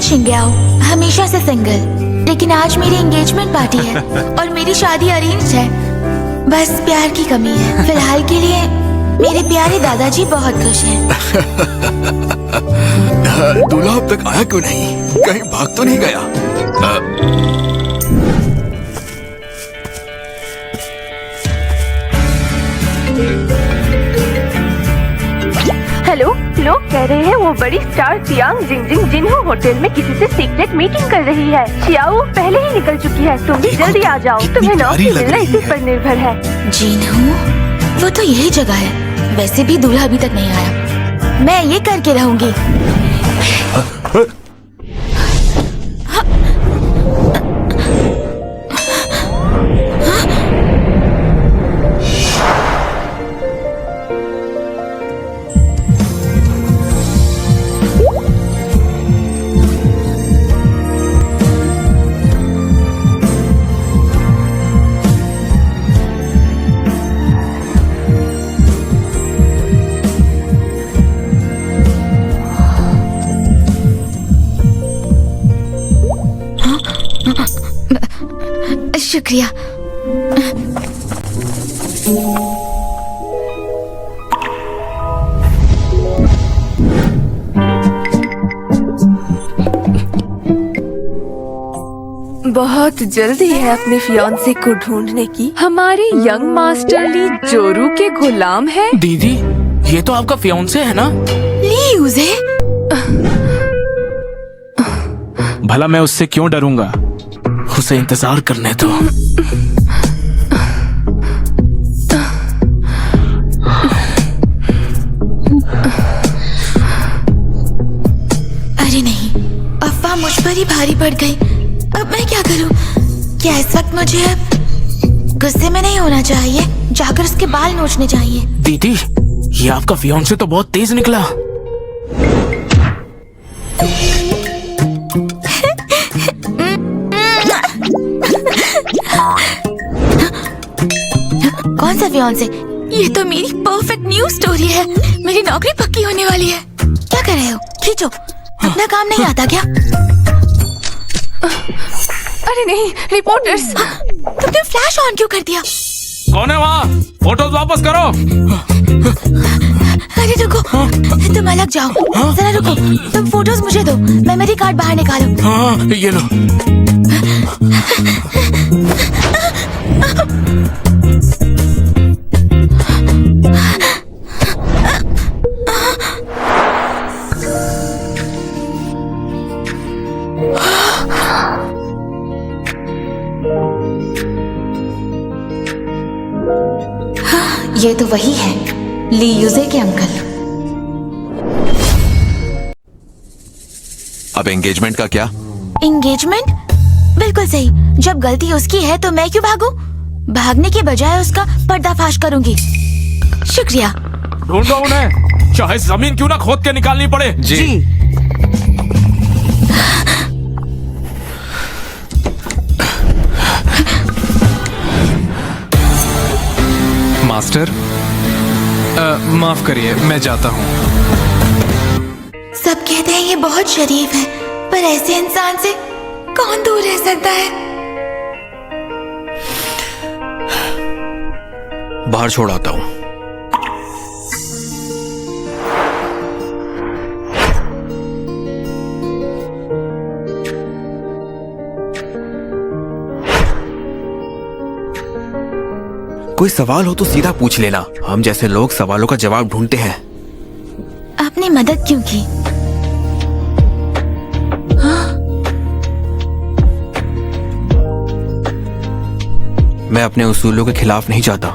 शिंग्या हूँ, हमेशा से सिंगल, लेकिन आज मेरी एंगेजमेंट पार्टी है और मेरी शादी अरेंज है। बस प्यार की कमी है। फिलहाल के लिए मेरे प्यारे दादाजी बहुत खुश हैं। दूल्हा अब तक आया क्यों नहीं? कहीं भाग तो नहीं गया? हेलो, लोग कह रहे हैं वो बड़ी स्टार चियांग जिंगजिंग जिन्हो होटल में किसी से सीक्रेट मीटिंग कर रही है। चियाओ पहले ही निकल चुकी है, तुम भी जल्दी आ जाओ, तुम्हें नौकरी मिलना इसी पर निर्भर है। जिन्हो, वो तो यही जगह है। वैसे भी दूल्हा अभी तक नहीं आया, मैं ये करके रहूंगी। शुक्रिया। बहुत जल्दी है अपने फियांसे को ढूंढने की। हमारे यंग मास्टर ली जोरू के गुलाम है। दीदी, ये तो आपका फियांसे है ना? ली यूजे? भला मैं उससे क्यों डरूंगा? उसे इंतजार करने दो। अरे नहीं, अफवाह मुझ पर ही भारी पड़ गई। अब मैं क्या करूं? क्या इस वक्त मुझे अब गुस्से में नहीं होना चाहिए? जाकर उसके बाल नोचने चाहिए। दीदी, ये आपका फियांसे तो बहुत तेज निकला। कौन सा फियांसे? ये तो मेरी परफेक्ट न्यू स्टोरी है। मेरी नौकरी पक्की होने वाली है। क्या कर रहे हो? खींचो। अपना काम नहीं आता क्या? अरे नहीं, रिपोर्टर्स। तुमने फ्लैश ऑन क्यों कर दिया? कौन है वहाँ? फोटोज वापस करो। अरे रुको, तुम अलग जाओ। जरा रुको, तुम फोटोज मुझे दो, मेमोरी कार्ड बाहर निकालो। हाँ, ये लो। ये तो वही है, ली यूजे के अंकल। अब एंगेजमेंट का क्या? एंगेजमेंट? बिल्कुल सही। जब गलती उसकी है तो मैं क्यों भागूं? भागने के बजाय उसका पर्दाफाश करूंगी। शुक्रिया। ढूंढो उन्हें, चाहे जमीन क्यों ना खोद के निकालनी पड़े। जी। मास्टर, माफ करिए, मैं जाता हूँ। सब कहते हैं ये बहुत शरीफ है, पर ऐसे इंसान से कौन दूर रह सकता है? बाहर छोड़ आता हूँ। कोई सवाल हो तो सीधा पूछ लेना। हम जैसे लोग सवालों का जवाब ढूंढते हैं। आपने मदद क्यों की? मैं अपने उसूलों के खिलाफ नहीं जाता।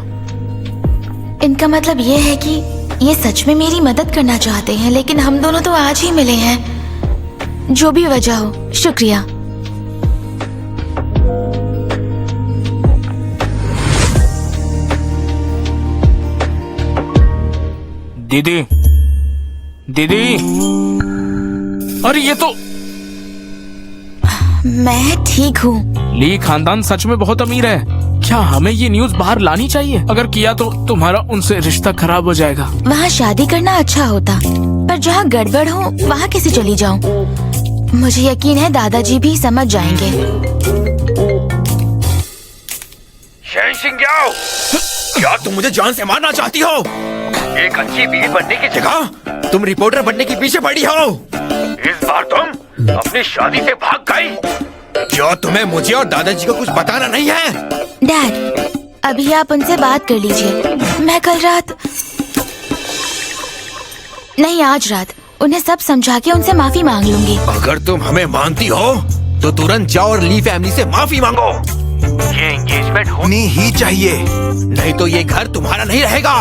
इनका मतलब ये है कि ये सच में मेरी मदद करना चाहते हैं, लेकिन हम दोनों तो आज ही मिले हैं। जो भी वजह हो, शुक्रिया। दीदी, दीदी, अरे ये तो मैं ठीक हूँ। ली खानदान सच में बहुत अमीर है। क्या हमें ये न्यूज़ बाहर लानी चाहिए? अगर किया तो तुम्हारा उनसे रिश्ता खराब हो जाएगा। वहाँ शादी करना अच्छा होता, पर जहाँ गड़बड़ हो वहाँ कैसे चली जाऊँ? मुझे यकीन है दादाजी भी समझ जाएंगे। शेन शिंग्याओ, क्या तुम मुझे जान से मारना चाहती हो? एक अच्छी बीवी बनने की जगह तुम रिपोर्टर बनने के पीछे पड़ी हो। इस बार तुम अपनी शादी से भाग गई। क्यों तुम्हें मुझे और दादाजी को कुछ बताना नहीं है? डैड, अभी आप उनसे बात कर लीजिए। मैं कल रात नहीं, आज रात उन्हें सब समझा के उनसे माफी मांग लूंगी। अगर तुम हमें मानती हो तो तुरंत जाओ और ली फैमिली से माफी मांगो। ये एंगेजमेंट होनी ही चाहिए, नहीं तो ये घर तुम्हारा नहीं रहेगा।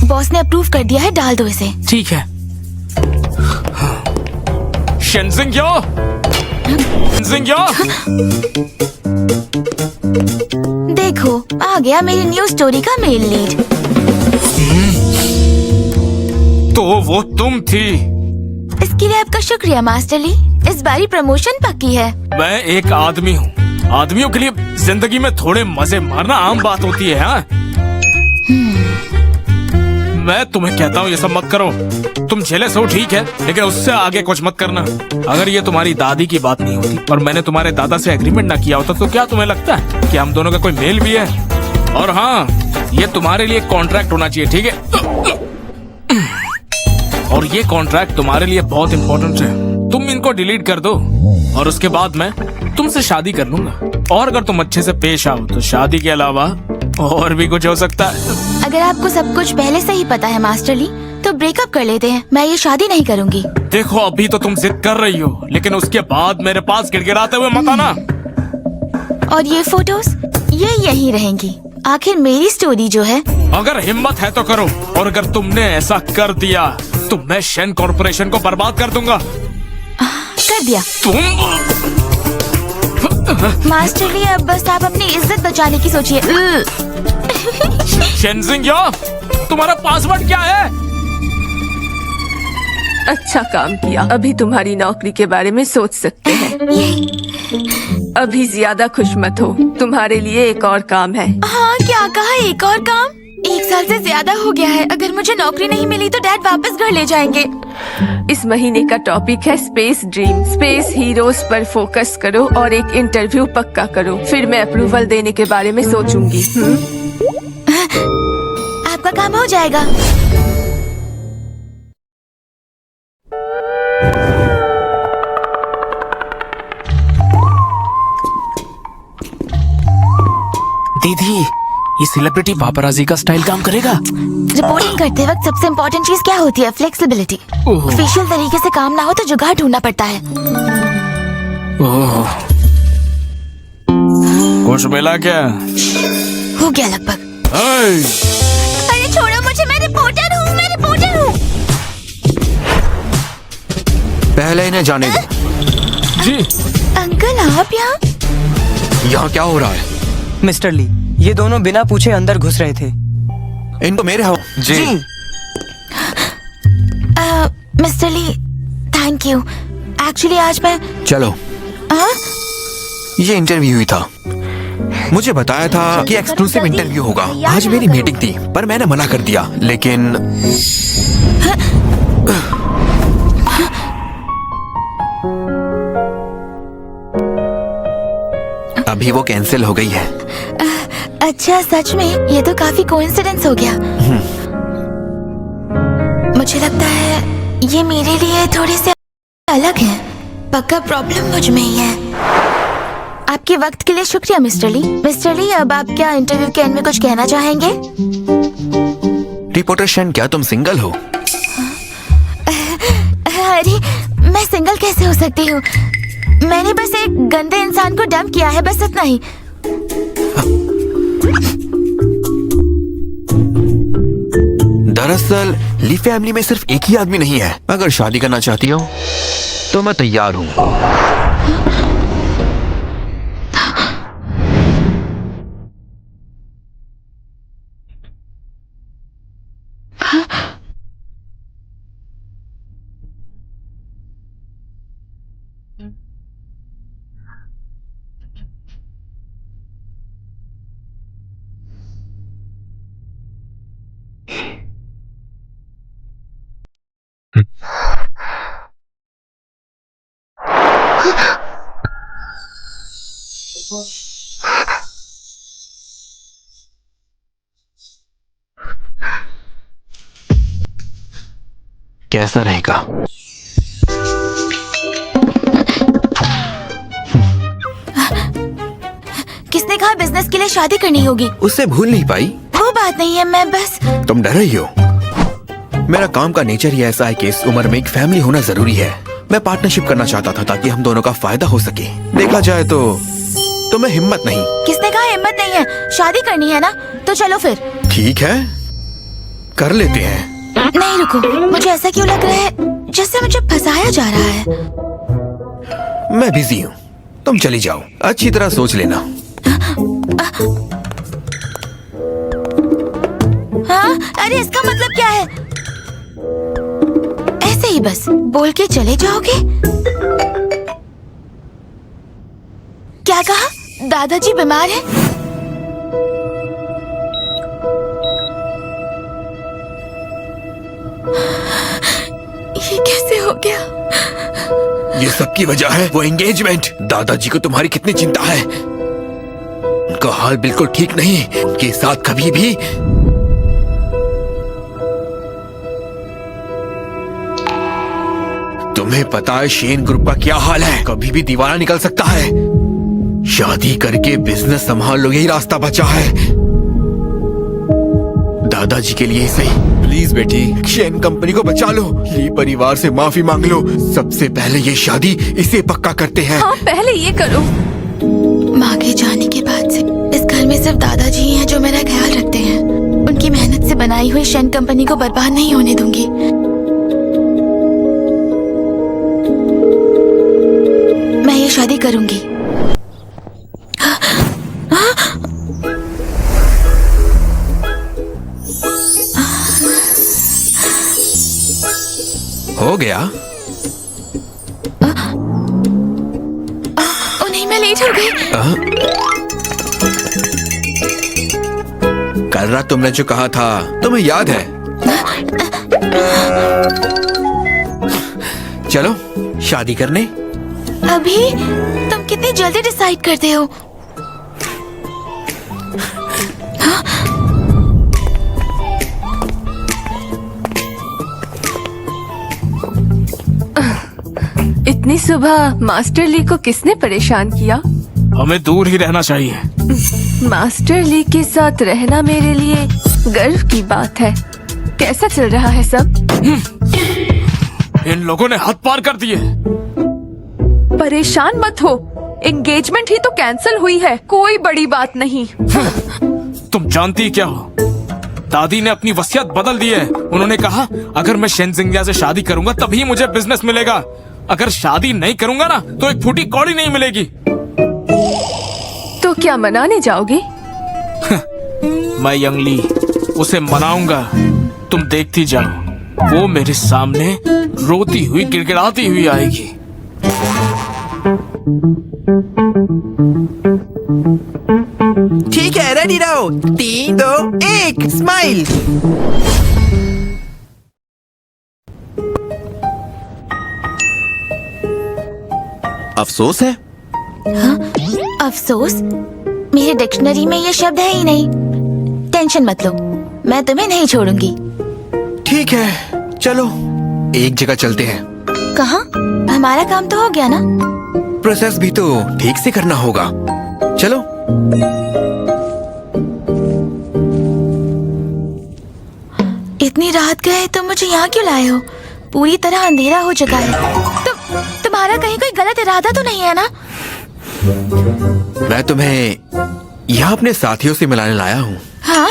बॉस ने अप्रूव कर दिया है, डाल दो इसे। ठीक है। शेनजिंग्यो, देखो, आ गया मेरी न्यूज स्टोरी का मेल लीड। तो वो तुम थी। इसके लिए आपका शुक्रिया मास्टर ली। इस बारी प्रमोशन पक्की है। मैं एक आदमी हूँ, आदमियों के लिए जिंदगी में थोड़े मजे मारना आम बात होती है। हाँ? मैं तुम्हें कहता हूँ ये सब मत करो। तुम झेले सो ठीक है, लेकिन उससे आगे कुछ मत करना। अगर ये तुम्हारी दादी की बात नहीं होती और मैंने तुम्हारे दादा से एग्रीमेंट ना किया होता तो क्या तुम्हें लगता है कि हम दोनों का कोई मेल भी है? और हाँ, ये तुम्हारे लिए कॉन्ट्रैक्ट होना चाहिए, ठीक है? और ये कॉन्ट्रैक्ट तुम्हारे लिए बहुत इम्पोर्टेंट है। तुम इनको डिलीट कर दो और उसके बाद मैं तुमसे शादी कर लूंगा। और अगर तुम अच्छे से पेश आओ तो शादी के अलावा और भी कुछ हो सकता है। अगर आपको सब कुछ पहले से ही पता है मास्टर ली, तो ब्रेकअप कर लेते हैं। मैं ये शादी नहीं करूंगी। देखो, अभी तो तुम जिद कर रही हो, लेकिन उसके बाद मेरे पास गिड़गिड़ाते हुए मत आना। और ये फोटोज ये यहीं रहेंगी। आखिर मेरी स्टोरी जो है। अगर हिम्मत है तो करो, और अगर तुमने ऐसा कर दिया तो मैं शेन कॉर्पोरेशन को बर्बाद कर दूंगा। कर दिया तुम मास्टर ली, अब बस आप अपनी इज्जत बचाने की सोचिए। शेनजिंग्यो, तुम्हारा पासवर्ड क्या है? अच्छा काम किया। अभी तुम्हारी नौकरी के बारे में सोच सकते हैं। अभी ज्यादा खुश मत हो, तुम्हारे लिए एक और काम है। हाँ, क्या कहा? एक और काम? 1 साल से ज्यादा हो गया है। अगर मुझे नौकरी नहीं मिली तो डैड वापस घर ले जाएंगे। इस महीने का टॉपिक है स्पेस ड्रीम। स्पेस हीरोज पर फोकस करो और एक इंटरव्यू पक्का करो, फिर मैं अप्रूवल देने के बारे में सोचूंगी। आपका काम हो जाएगा। दीदी, ये सेलिब्रिटी पापराजी का स्टाइल काम करेगा? रिपोर्टिंग करते वक्त सबसे इम्पोर्टेंट चीज क्या होती है? फ्लेक्सिबिलिटी। ओह। ऑफिशियल तरीके से काम ना हो तो जुगाड़ ढूंढना पड़ता है। ओह, कुछ मिला क्या? हो गया लगभग। अरे छोड़ो मुझे, मैं रिपोर्टर हूँ, मैं रिपोर्टर हूँ। पहले इन्हें जाने दो। जी। अंकल, आप यहाँ क्या हो रहा है? मिस्टर ली, ये दोनों बिना पूछे अंदर घुस रहे थे। इनको मेरे हवा। जी। Mister Lee, thank you. Actually आज मैं चलो, ये इंटरव्यू ही था। मुझे बताया था कि एक्सक्लूसिव इंटरव्यू होगा। आज मेरी मीटिंग थी पर मैंने मना कर दिया, लेकिन अभी वो कैंसिल हो गई है। अच्छा, सच में? ये तो काफी कोइंसिडेंस हो गया। मुझे लगता है ये मेरे लिए थोड़े से अलग है। पक्का प्रॉब्लम मुझ में ही है। आपके वक्त के लिए शुक्रिया मिस्टर ली। मिस्टर ली, अब आप क्या इंटरव्यू के एंड में कुछ कहना चाहेंगे? रिपोर्टर शेन, क्या तुम सिंगल हो? अरे, मैं सिंगल कैसे हो सकती हूँ? मैंने बस एक गंदे इंसान को डंप किया है, बस इतना ही। दरअसल ली फैमिली में सिर्फ एक ही आदमी नहीं है। अगर शादी करना चाहती हो तो मैं तैयार हूँ। कैसा रहेगा? किसने कहा बिजनेस के लिए शादी करनी होगी? उससे भूल नहीं पाई? वो बात नहीं है, मैं बस तुम डर रही हो? मेरा काम का नेचर ही ऐसा है कि इस उम्र में एक फैमिली होना जरूरी है। मैं पार्टनरशिप करना चाहता था ताकि हम दोनों का फायदा हो सके। देखा जाए तो तुम्हें हिम्मत नहीं। किसने कहा हिम्मत नहीं है? शादी करनी है ना, तो चलो फिर। ठीक है, कर लेते हैं। नहीं रुको, मुझे ऐसा क्यों लग रहा है जैसे मुझे फंसाया जा रहा है। मैं बिजी हूँ, तुम चली जाओ। अच्छी तरह सोच लेना। हाँ, अरे इसका मतलब क्या है? ऐसे ही बस बोल के चले जाओगे? क्या कहा? दादाजी बीमार है? ये कैसे हो गया? ये सबकी वजह है वो एंगेजमेंट। दादाजी को तुम्हारी कितनी चिंता है। उनका हाल बिल्कुल ठीक नहीं। उनके साथ कभी भी तुम्हें पता है शेन ग्रुप का क्या हाल है? कभी भी दीवाना निकल सकता है। शादी करके बिजनेस संभाल लो, यही रास्ता बचा है। दादाजी के लिए ही सही। प्लीज बेटी, शेन कंपनी को बचा लो। ली परिवार से माफी मांग लो। सबसे पहले ये शादी इसे पक्का करते हैं। हाँ, पहले ये करो। माँ के जाने के बाद से इस घर में सिर्फ दादाजी ही हैं जो मेरा ख्याल रखते हैं। उनकी मेहनत से बनाई हुई शेन कंपनी को बर्बाद नहीं होने दूंगी। मैं ये शादी करूंगी। हो गया। नहीं, मैं लेट हो गई। कल रात तुमने जो कहा था तुम्हें याद है? चलो शादी करने। अभी? तुम कितनी जल्दी डिसाइड करते हो? इतनी सुबह मास्टर ली को किसने परेशान किया? हमें दूर ही रहना चाहिए। मास्टर ली के साथ रहना मेरे लिए गर्व की बात है। कैसा चल रहा है सब? इन लोगों ने हद पार कर दिए। परेशान मत हो, एंगेजमेंट ही तो कैंसिल हुई है, कोई बड़ी बात नहीं। तुम जानती क्या हो, दादी ने अपनी वसीयत बदल दी है। उन्होंने कहा अगर मैं शेन जिंगिया से शादी करूंगा तभी मुझे बिजनेस मिलेगा। अगर शादी नहीं करूंगा ना तो एक फूटी कौड़ी नहीं मिलेगी। तो क्या मनाने जाओगे? मैं यंगली उसे मनाऊंगा। तुम देखती जाओ, वो मेरे सामने रोती हुई गिड़गिड़ाती हुई आएगी। ठीक है, रेडी रहो। 3, 2, 1, स्माइल। अफसोस है? अफसोस? मेरे डिक्शनरी में ये शब्द है ही नहीं। टेंशन मत लो, मैं तुम्हें नहीं छोड़ूंगी। ठीक है, चलो एक जगह चलते हैं। कहाँ? हमारा काम तो हो गया ना। प्रोसेस भी तो ठीक से करना होगा। चलो। इतनी रात गए तो मुझे यहाँ क्यों लाए हो? पूरी तरह अंधेरा हो चुका है। तुम्हारा कहीं कोई गलत इरादा तो नहीं है ना? मैं तुम्हें यहाँ अपने साथियों से मिलाने लाया हूँ। हाँ?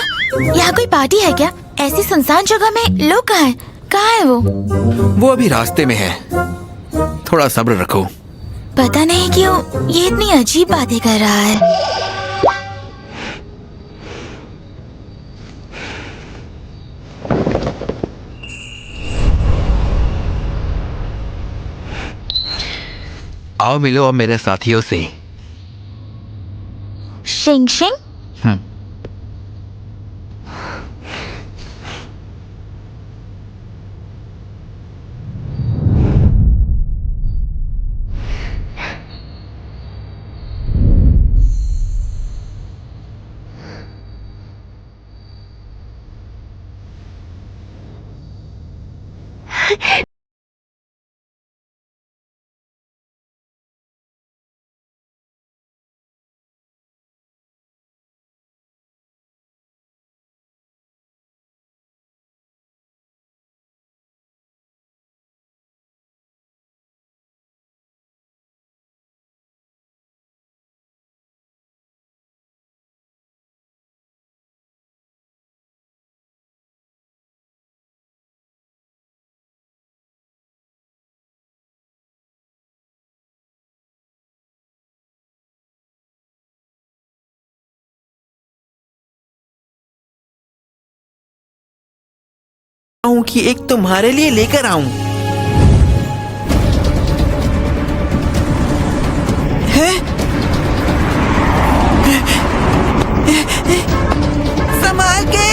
यहाँ कोई पार्टी है क्या? ऐसी सुनसान जगह में लोग कहाँ हैं? कहाँ है वो? वो अभी रास्ते में है, थोड़ा सब्र रखो। पता नहीं क्यों ये इतनी अजीब बातें कर रहा है। आओ मिलो अब मेरे साथियों से। शिंग शिंग? हूँ कि एक तुम्हारे लिए लेकर आऊं। है? संभाल के।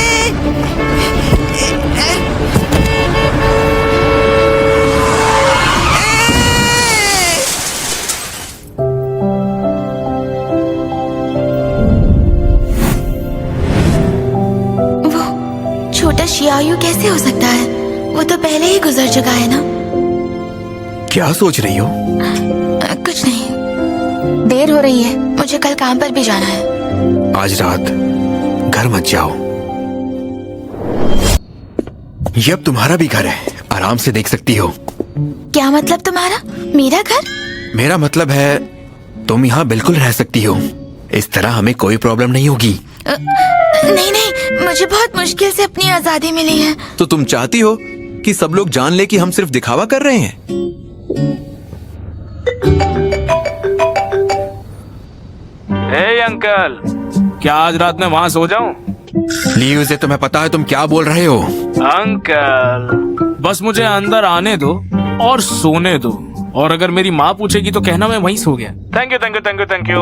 छोटा शियायू कैसे हो सकता है? वो तो पहले ही गुजर चुका है ना। क्या सोच रही हो? कुछ नहीं, देर हो रही है, मुझे कल काम पर भी जाना है। आज रात घर मत जाओ, ये अब तुम्हारा भी घर है, आराम से देख सकती हो। क्या मतलब तुम्हारा? मेरा घर? मेरा मतलब है तुम यहाँ बिल्कुल रह सकती हो, इस तरह हमें कोई प्रॉब्लम नहीं होगी। नहीं नहीं, मुझे बहुत मुश्किल से अपनी आजादी मिली है। तो तुम चाहती हो कि सब लोग जान ले कि हम सिर्फ दिखावा कर रहे हैं? हे अंकल, क्या आज रात में वहाँ सो जाऊं? लीव से तुम्हें पता है तुम क्या बोल रहे हो? अंकल, बस मुझे अंदर आने दो और सोने दो, और अगर मेरी माँ पूछेगी तो कहना मैं वहीं सो गया। Thank you thank you thank you thank you.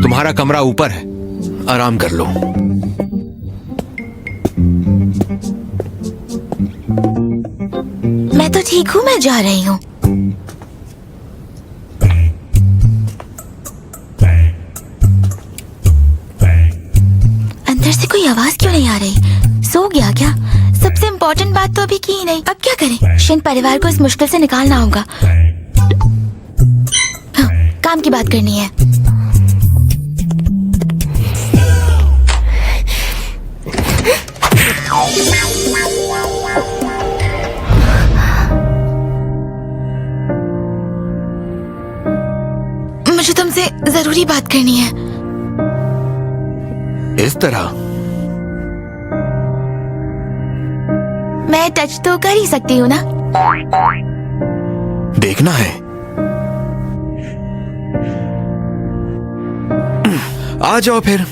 तुम्हारा कमरा ऊपर है, आराम कर लो। मैं तो ठीक हूँ, मैं जा रही हूँ। अंदर से कोई आवाज क्यों नहीं आ रही? सो गया क्या? सबसे इम्पोर्टेंट बात तो अभी की ही नहीं। अब क्या करें? शिन परिवार को इस मुश्किल से निकालना होगा। हाँ, काम की बात करनी है। मुझे तुमसे जरूरी बात करनी है। इस तरह मैं टच तो कर ही सकती हूँ ना? देखना है। आ जाओ फिर।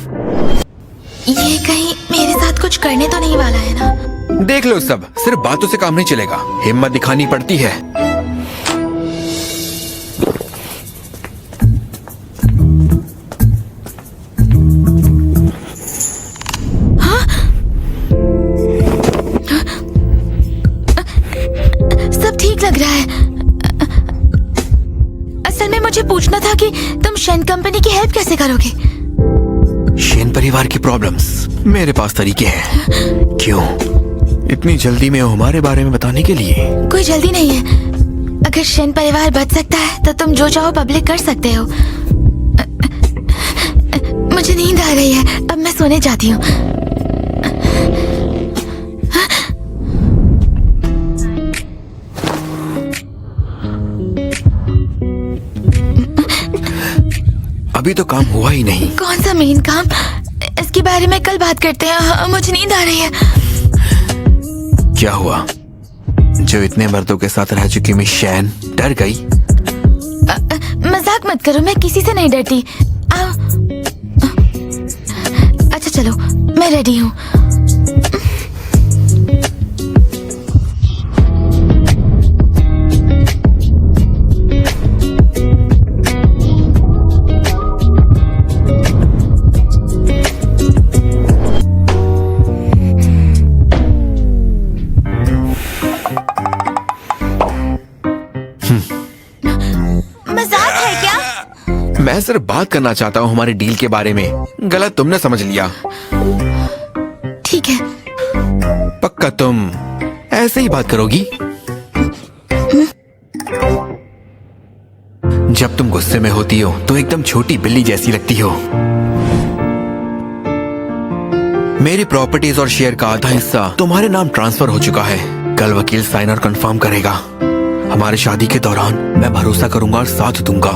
ये कहीं मेरे साथ कुछ करने तो नहीं वाला है ना? देख लो, सब सिर्फ बातों से काम नहीं चलेगा, हिम्मत दिखानी पड़ती है। सब ठीक लग रहा है। असल में मुझे पूछना था कि तुम शेन कंपनी की हेल्प कैसे करोगे? शेन परिवार की प्रॉब्लम्स, मेरे पास तरीके हैं। क्यों इतनी जल्दी में हो हमारे बारे में बताने के लिए? कोई जल्दी नहीं है। अगर शेन परिवार बच सकता है तो तुम जो चाहो पब्लिक कर सकते हो। मुझे नींद आ रही है, अब मैं सोने जाती हूँ। अभी तो काम हुआ ही नहीं। कौन सा मेन काम? इसके बारे में कल बात करते हैं। हाँ, मुझे नींद आ रही है। क्या हुआ? जो इतने मर्दों के साथ रह चुकी मिस शैन डर गई? मजाक मत करो, मैं किसी से नहीं डरती। आओ। अच्छा चलो, मैं रेडी हूँ। मैं सिर्फ बात करना चाहता हूँ हमारे डील के बारे में, गलत तुमने समझ लिया। ठीक है। पक्का तुम ऐसे ही बात करोगी? जब तुम गुस्से में होती हो तो एकदम छोटी बिल्ली जैसी लगती हो। मेरी प्रॉपर्टीज और शेयर का आधा हिस्सा तुम्हारे नाम ट्रांसफर हो चुका है। कल वकील साइन और कंफर्म करेगा। हमारी शादी के दौरान मैं भरोसा करूंगा और साथ दूंगा।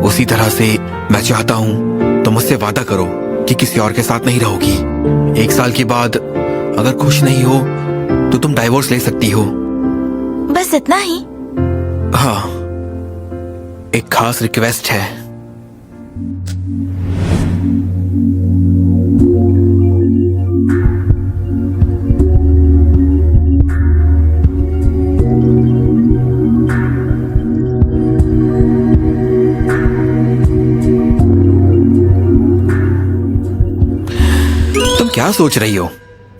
उसी तरह से मैं चाहता हूं तुम मुझसे वादा करो कि किसी और के साथ नहीं रहोगी। 1 साल के बाद अगर खुश नहीं हो तो तुम डाइवोर्स ले सकती हो। बस इतना ही? हाँ, एक खास रिक्वेस्ट है। तुम क्या सोच रही हो?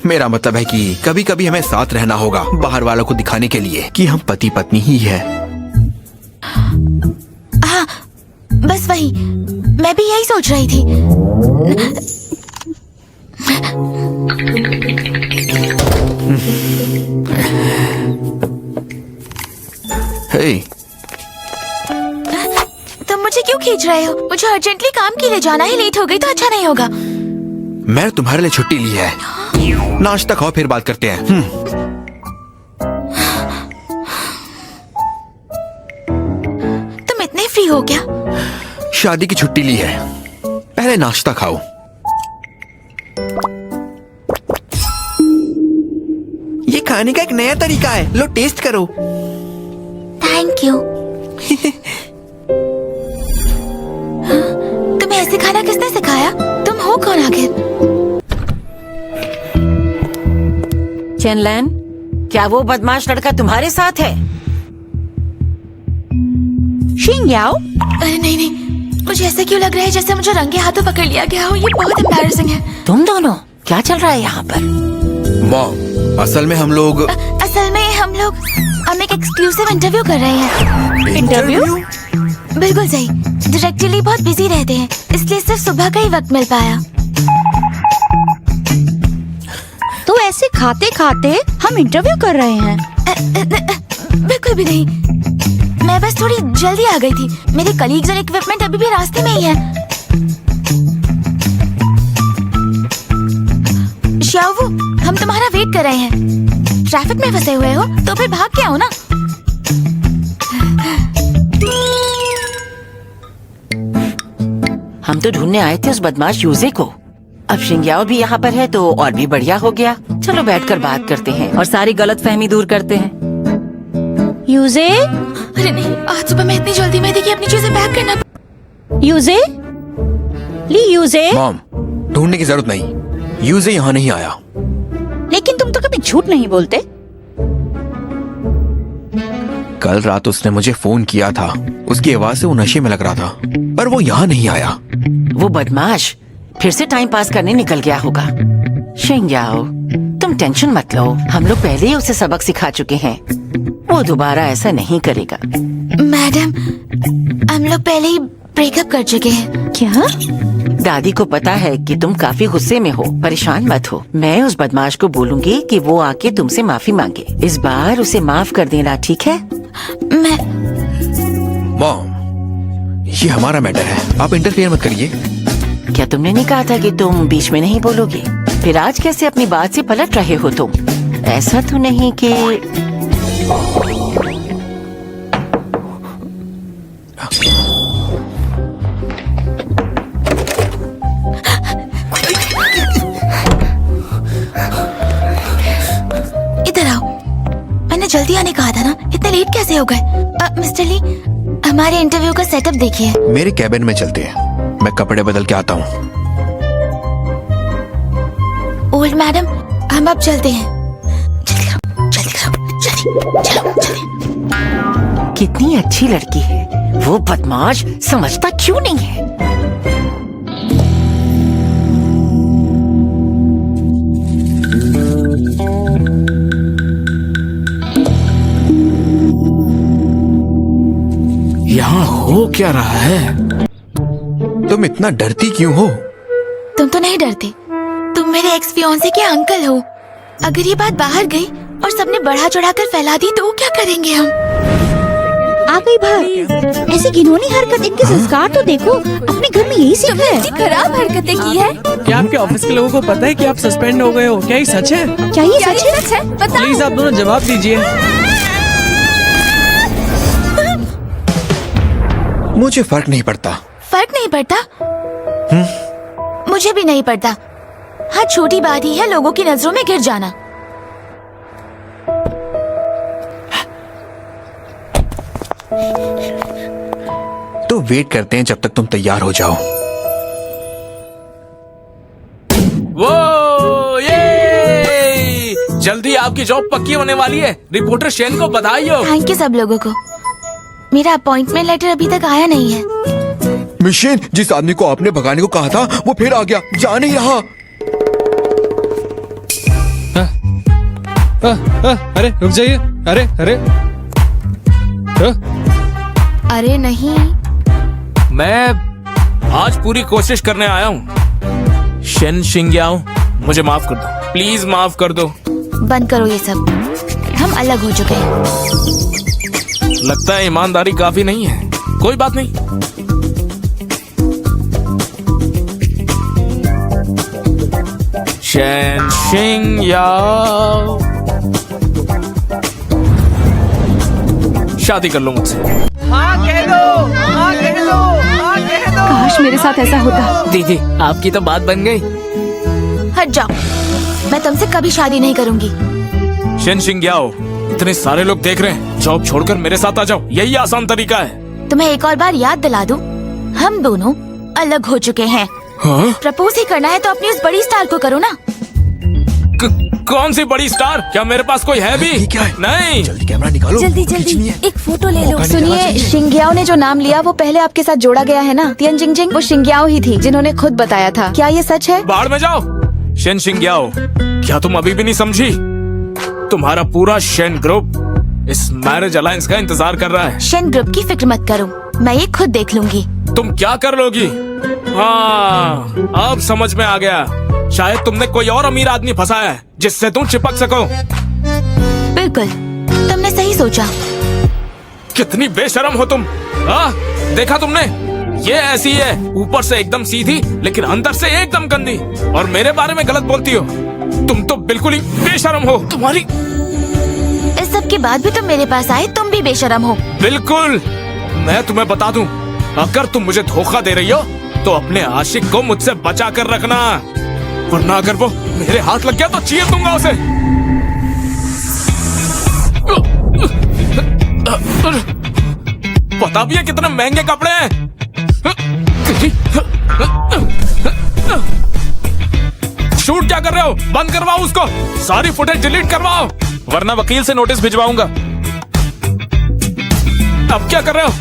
मेरा मतलब है कि कभी कभी हमें साथ रहना होगा, बाहर वालों को दिखाने के लिए कि हम पति पत्नी ही है। हाँ, बस वही, मैं भी यही सोच रही थी। हे, तुम मुझे क्यों खींच रहे हो? मुझे अर्जेंटली काम के लिए जाना है, लेट हो गई तो अच्छा नहीं होगा। मैं तुम्हारे लिए छुट्टी ली है। नाश्ता खाओ फिर बात करते हैं। तुम इतने फ्री हो क्या? शादी की छुट्टी ली है, पहले नाश्ता खाओ। ये खाने का एक नया तरीका है, लो टेस्ट करो। Thank you. तुम्हें ऐसे खाना किसने सिखाया? तुम हो कौन आखिर? चेनलैन, क्या वो बदमाश लड़का तुम्हारे साथ है? शिंग्याओ? अरे नहीं नहीं, मुझे ऐसा क्यों लग रहा है जैसे मुझे रंगे हाथों पकड़ लिया गया हो। ये बहुत एम्बैरेसिंग है। तुम दोनों क्या चल रहा है यहाँ पर? मॉम, असल में हम लोग हम एक एक्सक्लूसिव इंटरव्यू कर रहे हैं। इंटरव्यू? बिल्कुल सही। डायरेक्टर लिए बहुत बिजी रहते हैं, इसलिए सिर्फ सुबह का ही वक्त मिल पाया। तो ऐसे खाते खाते हम इंटरव्यू कर रहे हैं? बिल्कुल भी नहीं, मैं बस थोड़ी जल्दी आ गई थी। मेरे कलीग्स और इक्विपमेंट अभी भी रास्ते में ही है। शाओवू, हम तुम्हारा वेट कर रहे हैं। ट्रैफिक में फंसे हुए हो तो फिर भाग के आओ ना। हम तो ढूंढने आए थे उस बदमाश यूजे को। अब शिंग्याओ भी यहाँ पर है तो और भी बढ़िया हो गया। चलो बैठकर बात करते हैं और सारी गलतफहमी दूर करते हैं। यूजे? अरे नहीं, आज सुबह मैं इतनी जल्दी में थी कि अपनी चीजें पैक करना। यूजे? ली यूजे? मॉम, ढूंढने की जरूरत नहीं, यूजे यहाँ नहीं आया। लेकिन तुम तो कभी झूठ नहीं बोलते। कल रात उसने मुझे फोन किया था, उसकी आवाज से वो नशे में लग रहा था, पर वो यहाँ नहीं आया। वो बदमाश फिर से टाइम पास करने निकल गया होगा। शिंग्याओ, तुम टेंशन मत लो, हम लोग पहले ही उसे सबक सिखा चुके हैं। वो दोबारा ऐसा नहीं करेगा। मैडम, हम लोग पहले ही ब्रेकअप कर चुके हैं। क्या? दादी को पता है कि तुम काफी गुस्से में हो, परेशान मत हो। मैं उस बदमाश को बोलूंगी कि वो आके तुमसे माफी मांगे। इस बार उसे माफ कर देना, ठीक है? मैं मॉम, ये हमारा मैटर है, आप इंटरफेयर मत करिए। क्या तुमने नहीं कहा था कि तुम बीच में नहीं बोलोगे? फिर आज कैसे अपनी बात से पलट रहे हो तुम? ऐसा तो नहीं कि इधर आओ। मैंने जल्दी आने कहा था ना, इतने लेट कैसे हो गए? मिस्टर ली, हमारे इंटरव्यू का सेटअप देखिए। मेरे कैबिन में चलते हैं, मैं कपड़े बदल के आता हूँ। ओल्ड मैडम, हम अब चलते हैं। जल्दी करो, जल्दी करो, जल्दी, चलो, जल्दी। कितनी अच्छी लड़की है। वो बदमाश समझता क्यों नहीं है? यहाँ हो क्या रहा है? तुम इतना डरती क्यों हो? तुम तो नहीं डरते, तुम मेरे एक्स फियांसे के अंकल हो। अगर ये बात बाहर गई और सबने बढ़ा चढ़ाकर फैला दी तो क्या करेंगे हम? आ गई बाहर। ऐसी घिनौनी हरकत, इनके संस्कार तो देखो। अपने घर में यही सीख है। खराब हरकतें की है। क्या आपके ऑफिस के लोगों को पता है कि आप सस्पेंड हो गए हो? क्या ये सच है? क्या ये सच है? प्लीज आप दोनों जवाब दीजिए। मुझे फर्क नहीं पड़ता। फर्क नहीं पड़ता? मुझे भी नहीं पड़ता। हाँ, छोटी बात ही है लोगों की नजरों में गिर जाना। तो वेट करते हैं जब तक तुम तैयार हो जाओ। वो ये जल्दी आपकी जॉब पक्की होने वाली है। रिपोर्टर शेन को बधाई हो। थैंक यू सब लोगों को। मेरा अपॉइंटमेंट लेटर अभी तक आया नहीं है। मिशन, जिस आदमी को आपने भगाने को कहा था वो फिर आ गया, जा नहीं रहा। अरे रुक जाइए। अरे अरे अरे नहीं, मैं आज पूरी कोशिश करने आया हूँ। शेन शिंग्याओ, मुझे माफ कर दो, प्लीज माफ कर दो। बंद करो ये सब। हम अलग हो चुके हैं। लगता है ईमानदारी काफी नहीं है। कोई बात नहीं। शेन शिंग्याओ, शादी कर लो मुझसे। काश मेरे साथ ऐसा होता। दीदी आपकी तो बात बन गई। हट जाओ, मैं तुमसे कभी शादी नहीं करूंगी। शेन शिंग्याओ, इतने सारे लोग देख रहे हैं, जॉब छोड़कर मेरे साथ आ जाओ, यही आसान तरीका है। तुम्हें एक और बार याद दिला दूं, हम दोनों अलग हो चुके हैं। हाँ? प्रपोज ही करना है तो अपनी उस बड़ी स्टार को करो ना। कौन सी बड़ी स्टार? क्या मेरे पास कोई है भी? ये क्या है? नहीं। जल्दी कैमरा निकालो। जल्दी खींचनी जल्दी है। एक फोटो ले लो। सुनिए, शिंग्याओ ने जो नाम लिया वो पहले आपके साथ जोड़ा गया है ना? तियन जिंगजिंग वो शिंग्याओ ही थी जिन्होंने खुद बताया था। क्या ये सच है? बाढ़ में जाओ। शेन शिंग्याओ, क्या तुम अभी भी नहीं समझी? तुम्हारा पूरा शेन ग्रुप इस मैरिज अलायंस का इंतजार कर रहा है। शेन ग्रुप की फिक्र मत करो, मैं ये खुद देख लूंगी। तुम क्या कर लोगी? हाँ, अब समझ में आ गया। शायद तुमने कोई और अमीर आदमी फंसाया है जिससे तुम चिपक सको। बिल्कुल, तुमने सही सोचा। कितनी बेशरम हो तुम। देखा तुमने? ये ऐसी है, ऊपर से एकदम सीधी लेकिन अंदर से एकदम गंदी, और मेरे बारे में गलत बोलती हो। तुम तो बिल्कुल ही बेशरम हो। तुम्हारी इस सब के बाद भी तुम मेरे पास आए, तुम भी बेशरम हो। बिल्कुल। मैं तुम्हें बता दूं, अगर तुम मुझे धोखा दे रही हो तो अपने आशिक को मुझसे बचा कर रखना, वरना अगर वो मेरे हाथ लग गया तो चीर दूंगा उसे। पता भी है कितने महंगे कपड़े हैं। शूट क्या कर रहे हो? बंद करवाओ उसको, सारी फुटेज डिलीट करवाओ, वरना वकील से नोटिस भिजवाऊंगा। अब क्या कर रहे हो?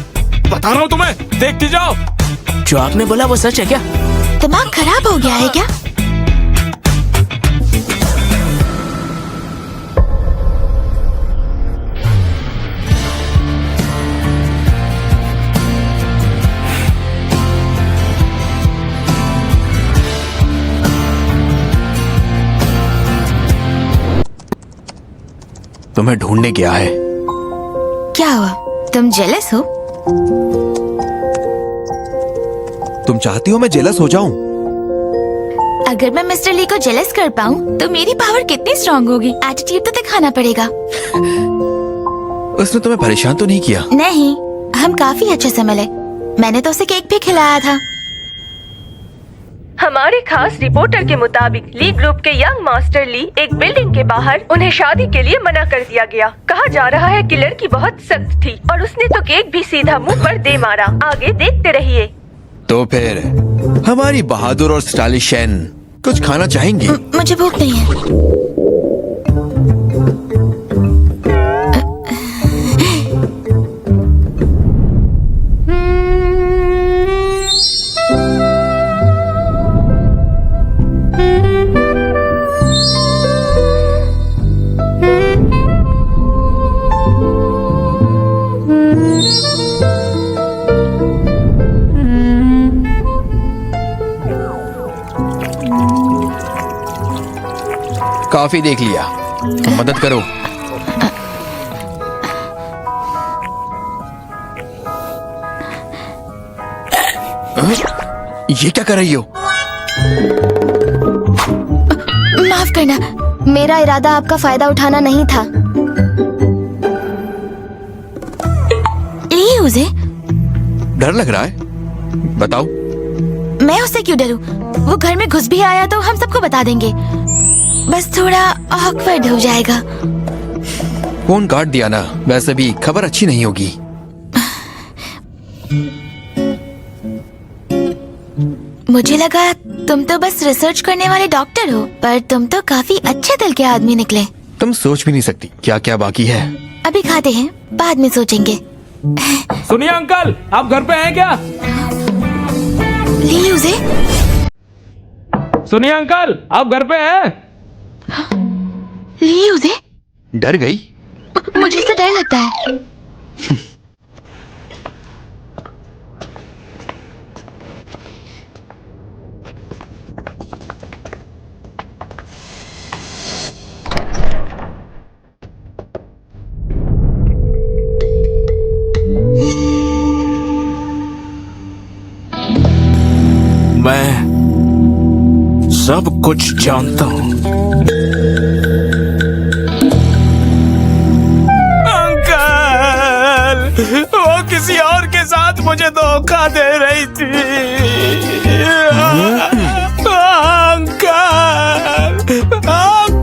बता रहा हूँ तुम्हें, देखती जाओ। जो आपने बोला वो सच है क्या? दिमाग खराब हो गया है क्या? तुम्हें ढूंढने गया है। क्या हुआ? तुम जेलस हो? तुम चाहती हो मैं जेलस हो जाऊं? अगर मैं मिस्टर ली को जेलस कर पाऊं तो मेरी पावर कितनी स्ट्रांग होगी। एटीट्यूड तो दिखाना पड़ेगा। उसने तुम्हें परेशान तो नहीं किया? नहीं, हम काफी अच्छे से मिले। मैंने तो उसे केक भी खिलाया था। हमारे खास रिपोर्टर के मुताबिक ली ग्रुप के यंग मास्टर ली एक बिल्डिंग के बाहर उन्हें शादी के लिए मना कर दिया गया। कहा जा रहा है कि लड़की बहुत सख्त थी और उसने तो केक भी सीधा मुंह पर दे मारा। आगे देखते रहिए। तो फिर हमारी बहादुर और स्टाइलिश शेन कुछ खाना चाहेंगी? मुझे भूख नहीं है। काफी देख लिया, मदद करो। ये क्या कर रही हो? माफ करना, मेरा इरादा आपका फायदा उठाना नहीं था। ली उसे। डर लग रहा है? बताओ। मैं उससे क्यों डरूं? वो घर में घुस भी आया तो हम सबको बता देंगे। बस थोड़ा ऑकवर्ड हो जाएगा। फोन काट दिया ना, वैसे भी खबर अच्छी नहीं होगी। मुझे लगा तुम तो बस रिसर्च करने वाले डॉक्टर हो, पर तुम तो काफी अच्छे दिल के आदमी निकले। तुम सोच भी नहीं सकती क्या क्या बाकी है। अभी खाते हैं, बाद में सोचेंगे। सुनिए अंकल, आप घर पे हैं क्या? ली उसे। सुनिए अंकल, आप घर पे हैं? ली उसे। डर गई? मुझे इससे डर लगता है। मैं सब कुछ जानता हूँ। अंकल, वो किसी और के साथ मुझे धोखा दे रही थी।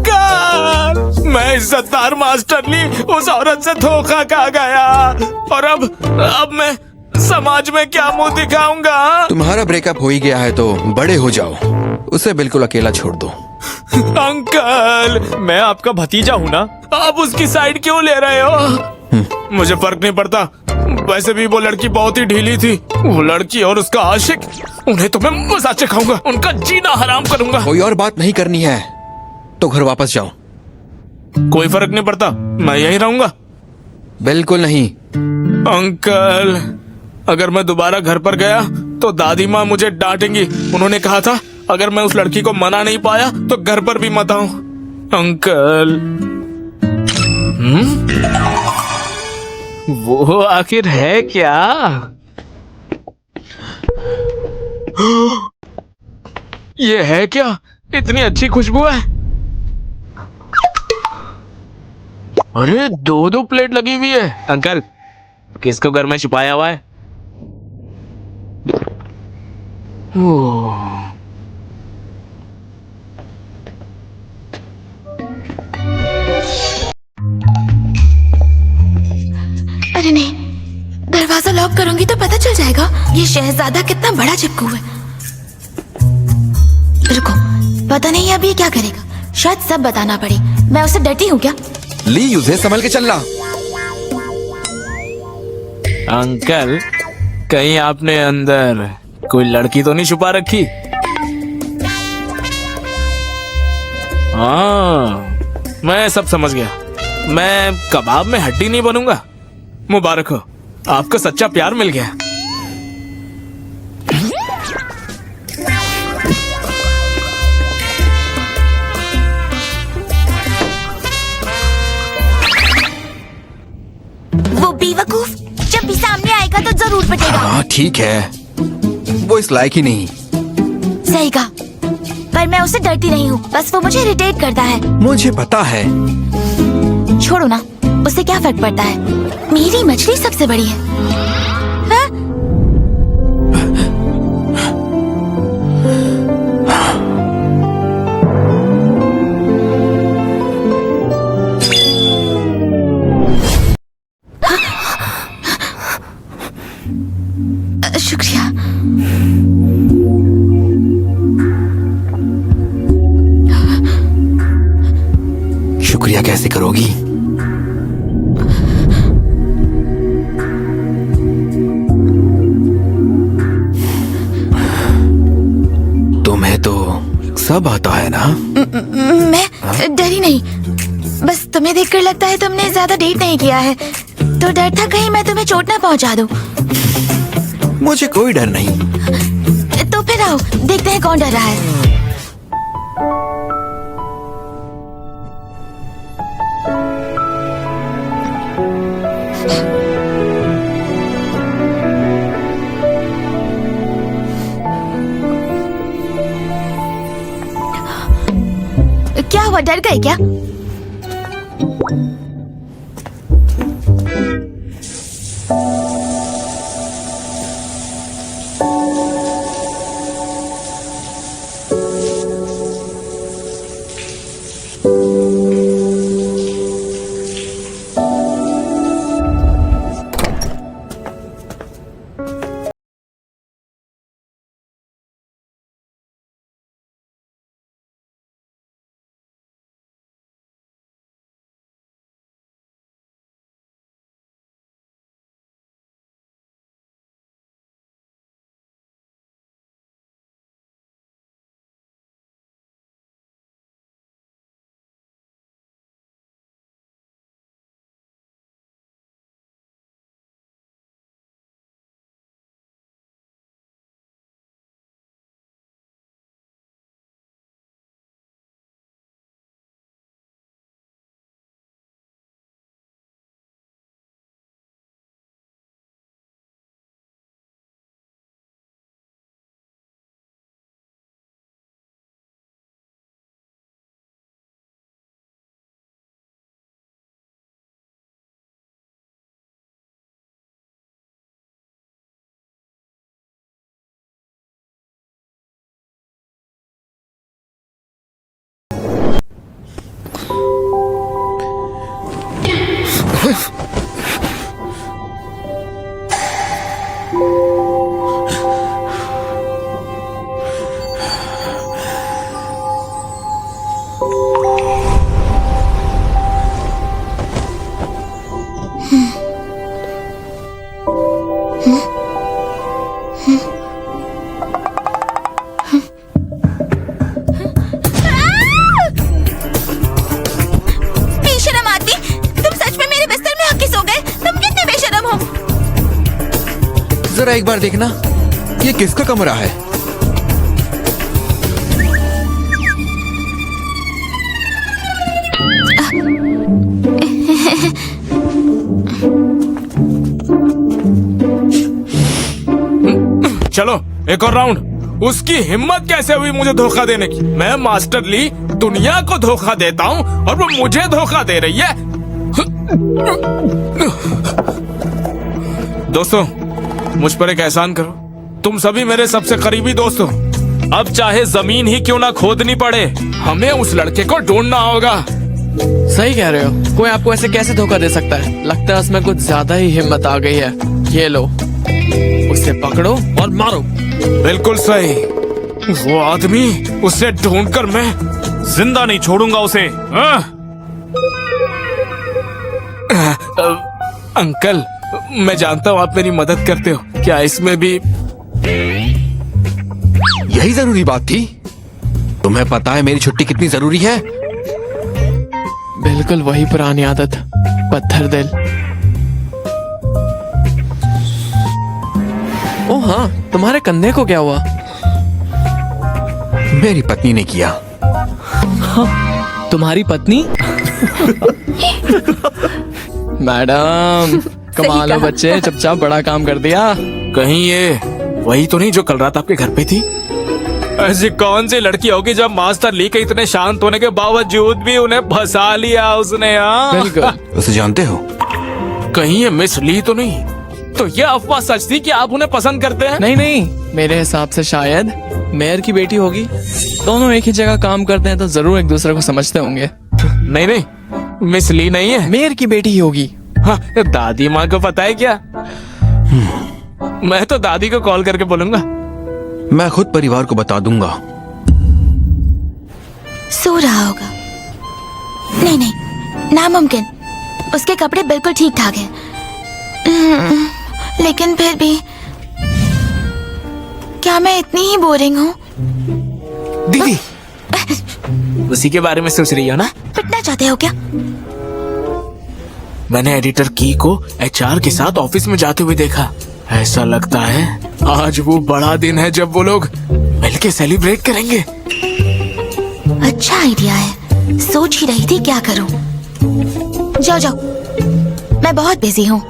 अंकल, मैं इज्जतदार मास्टर ली उस औरत से धोखा खा गया, और अब मैं समाज में क्या मुंह दिखाऊंगा? तुम्हारा ब्रेकअप हो ही गया है तो बड़े हो जाओ, उसे बिल्कुल अकेला छोड़ दो। अंकल, मैं आपका भतीजा हूँ ना, आप उसकी साइड क्यों ले रहे हो? मुझे फर्क नहीं पड़ता, वैसे भी वो लड़की बहुत ही ढीली थी। वो लड़की और उसका आशिक, उन्हें तो मैं मजा चखाऊंगा, उनका जीना हराम करूंगा। कोई और बात नहीं करनी है तो घर वापस जाओ। कोई फर्क नहीं पड़ता, मैं यहीं रहूंगा। बिल्कुल नहीं। अंकल, अगर मैं दोबारा घर पर गया तो दादी माँ मुझे डांटेंगी। उन्होंने कहा था अगर मैं उस लड़की को मना नहीं पाया तो घर पर भी मत आऊं। अंकल, वो आखिर है क्या? ये है क्या? इतनी अच्छी खुशबू है। अरे, दो प्लेट लगी हुई है। अंकल, किसको घर में छुपाया हुआ है? अरे नहीं, दरवाजा लॉक करूंगी तो पता चल जाएगा ये शहजादा कितना बड़ा चिपकू है। रुको, पता नहीं अब ये क्या करेगा। शायद सब बताना पड़े। मैं उससे डरती हूँ क्या? ली उसे संभल के चलना। अंकल, कहीं आपने अंदर कोई लड़की तो नहीं छुपा रखी? हाँ, मैं सब समझ गया। मैं कबाब में हड्डी नहीं बनूंगा। मुबारक हो, आपको सच्चा प्यार मिल गया। वो बेवकूफ जब भी सामने आएगा तो जरूर पटेगा। हाँ ठीक है, वो इस लायक ही नहीं। सही कहा, पर मैं उससे डरती नहीं हूँ, बस वो मुझे इरिटेट करता है। मुझे पता है। छोड़ो ना, उससे क्या फर्क पड़ता है? मेरी मछली सबसे बड़ी है। हाँ? शुक्रिया। शुक्रिया कैसे करोगी? तुम्हें तो सब आता है ना? मैं डरी नहीं, बस तुम्हें देखकर लगता है तुमने ज्यादा डेट नहीं किया है, तो डर था कहीं मैं तुम्हें चोट ना पहुंचा दूं। मुझे कोई डर नहीं। तो फिर आओ, देखते हैं कौन डर रहा है। क्या हुआ, डर गए क्या? बेशरम आदमी, तुम सच में मेरे बिस्तर में आके सो गए? तुम कितने बेशरम हो? जरा एक बार देखना, ये किसका कमरा है? चलो एक और राउंड। उसकी हिम्मत कैसे हुई मुझे धोखा देने की? मैं मास्टर ली दुनिया को धोखा देता हूँ और वो मुझे धोखा दे रही है। दोस्तों, मुझ पर एक एहसान करो, तुम सभी मेरे सबसे करीबी दोस्त हो। अब चाहे जमीन ही क्यों ना खोदनी पड़े, हमें उस लड़के को ढूंढना होगा। सही कह रहे हो, कोई आपको ऐसे कैसे धोखा दे सकता है? लगता है उसमें कुछ ज्यादा ही हिम्मत आ गई है। ये लो, उसे पकड़ो और मारो। बिल्कुल सही, वो आदमी, उसे ढूंढकर मैं जिंदा नहीं छोड़ूंगा उसे। अंकल, मैं जानता हूँ आप मेरी मदद करते हो, क्या इसमें भी यही जरूरी बात थी? तुम्हें पता है मेरी छुट्टी कितनी जरूरी है? बिल्कुल वही पुरानी आदत, पत्थर दिल। ओ हाँ, तुम्हारे कंधे को क्या हुआ? मेरी पत्नी ने किया। हाँ, तुम्हारी पत्नी? मैडम, कमाल है बच्चे, चुपचाप बड़ा काम कर दिया। कहीं ये वही तो नहीं जो कल रात आपके घर पे थी? ऐसी कौन सी लड़की होगी जब मास्टर ली के इतने शांत होने के बावजूद भी उन्हें फंसा लिया उसने? बिल्कुल। उसे जानते हो? कहीं ये मिस ली तो नहीं? तो ये अफवाह सच थी कि आप उन्हें पसंद करते हैं? नहीं नहीं, मेरे हिसाब से शायद मेयर की बेटी होगी। दोनों एक ही जगह काम करते हैं तो जरूर एक दूसरे को समझते होंगे। नहीं नहीं, मिस ली नहीं है, मेयर की बेटी ही होगी। हाँ, दादी माँ को पता है क्या? मैं तो दादी को कॉल करके बोलूंगा। मैं खुद परिवार को बता दूंगा। सो रहा होगा। नहीं नहीं, नामुमकिन। उसके कपड़े बिल्कुल ठीक ठाक हैं। लेकिन फिर भी क्या मैं इतनी ही बोरिंग हूँ? दीदी, उसी के बारे में सोच रही हो ना? पिटना चाहते हो क्या? मैंने एडिटर की को एचआर के साथ ऑफिस में जाते हुए देखा। ऐसा लगता है आज वो बड़ा दिन है जब वो लोग मिलके सेलिब्रेट करेंगे। अच्छा आइडिया है, सोच ही रही थी क्या करूं। जाओ जाओ, मैं बहुत बिजी हूँ।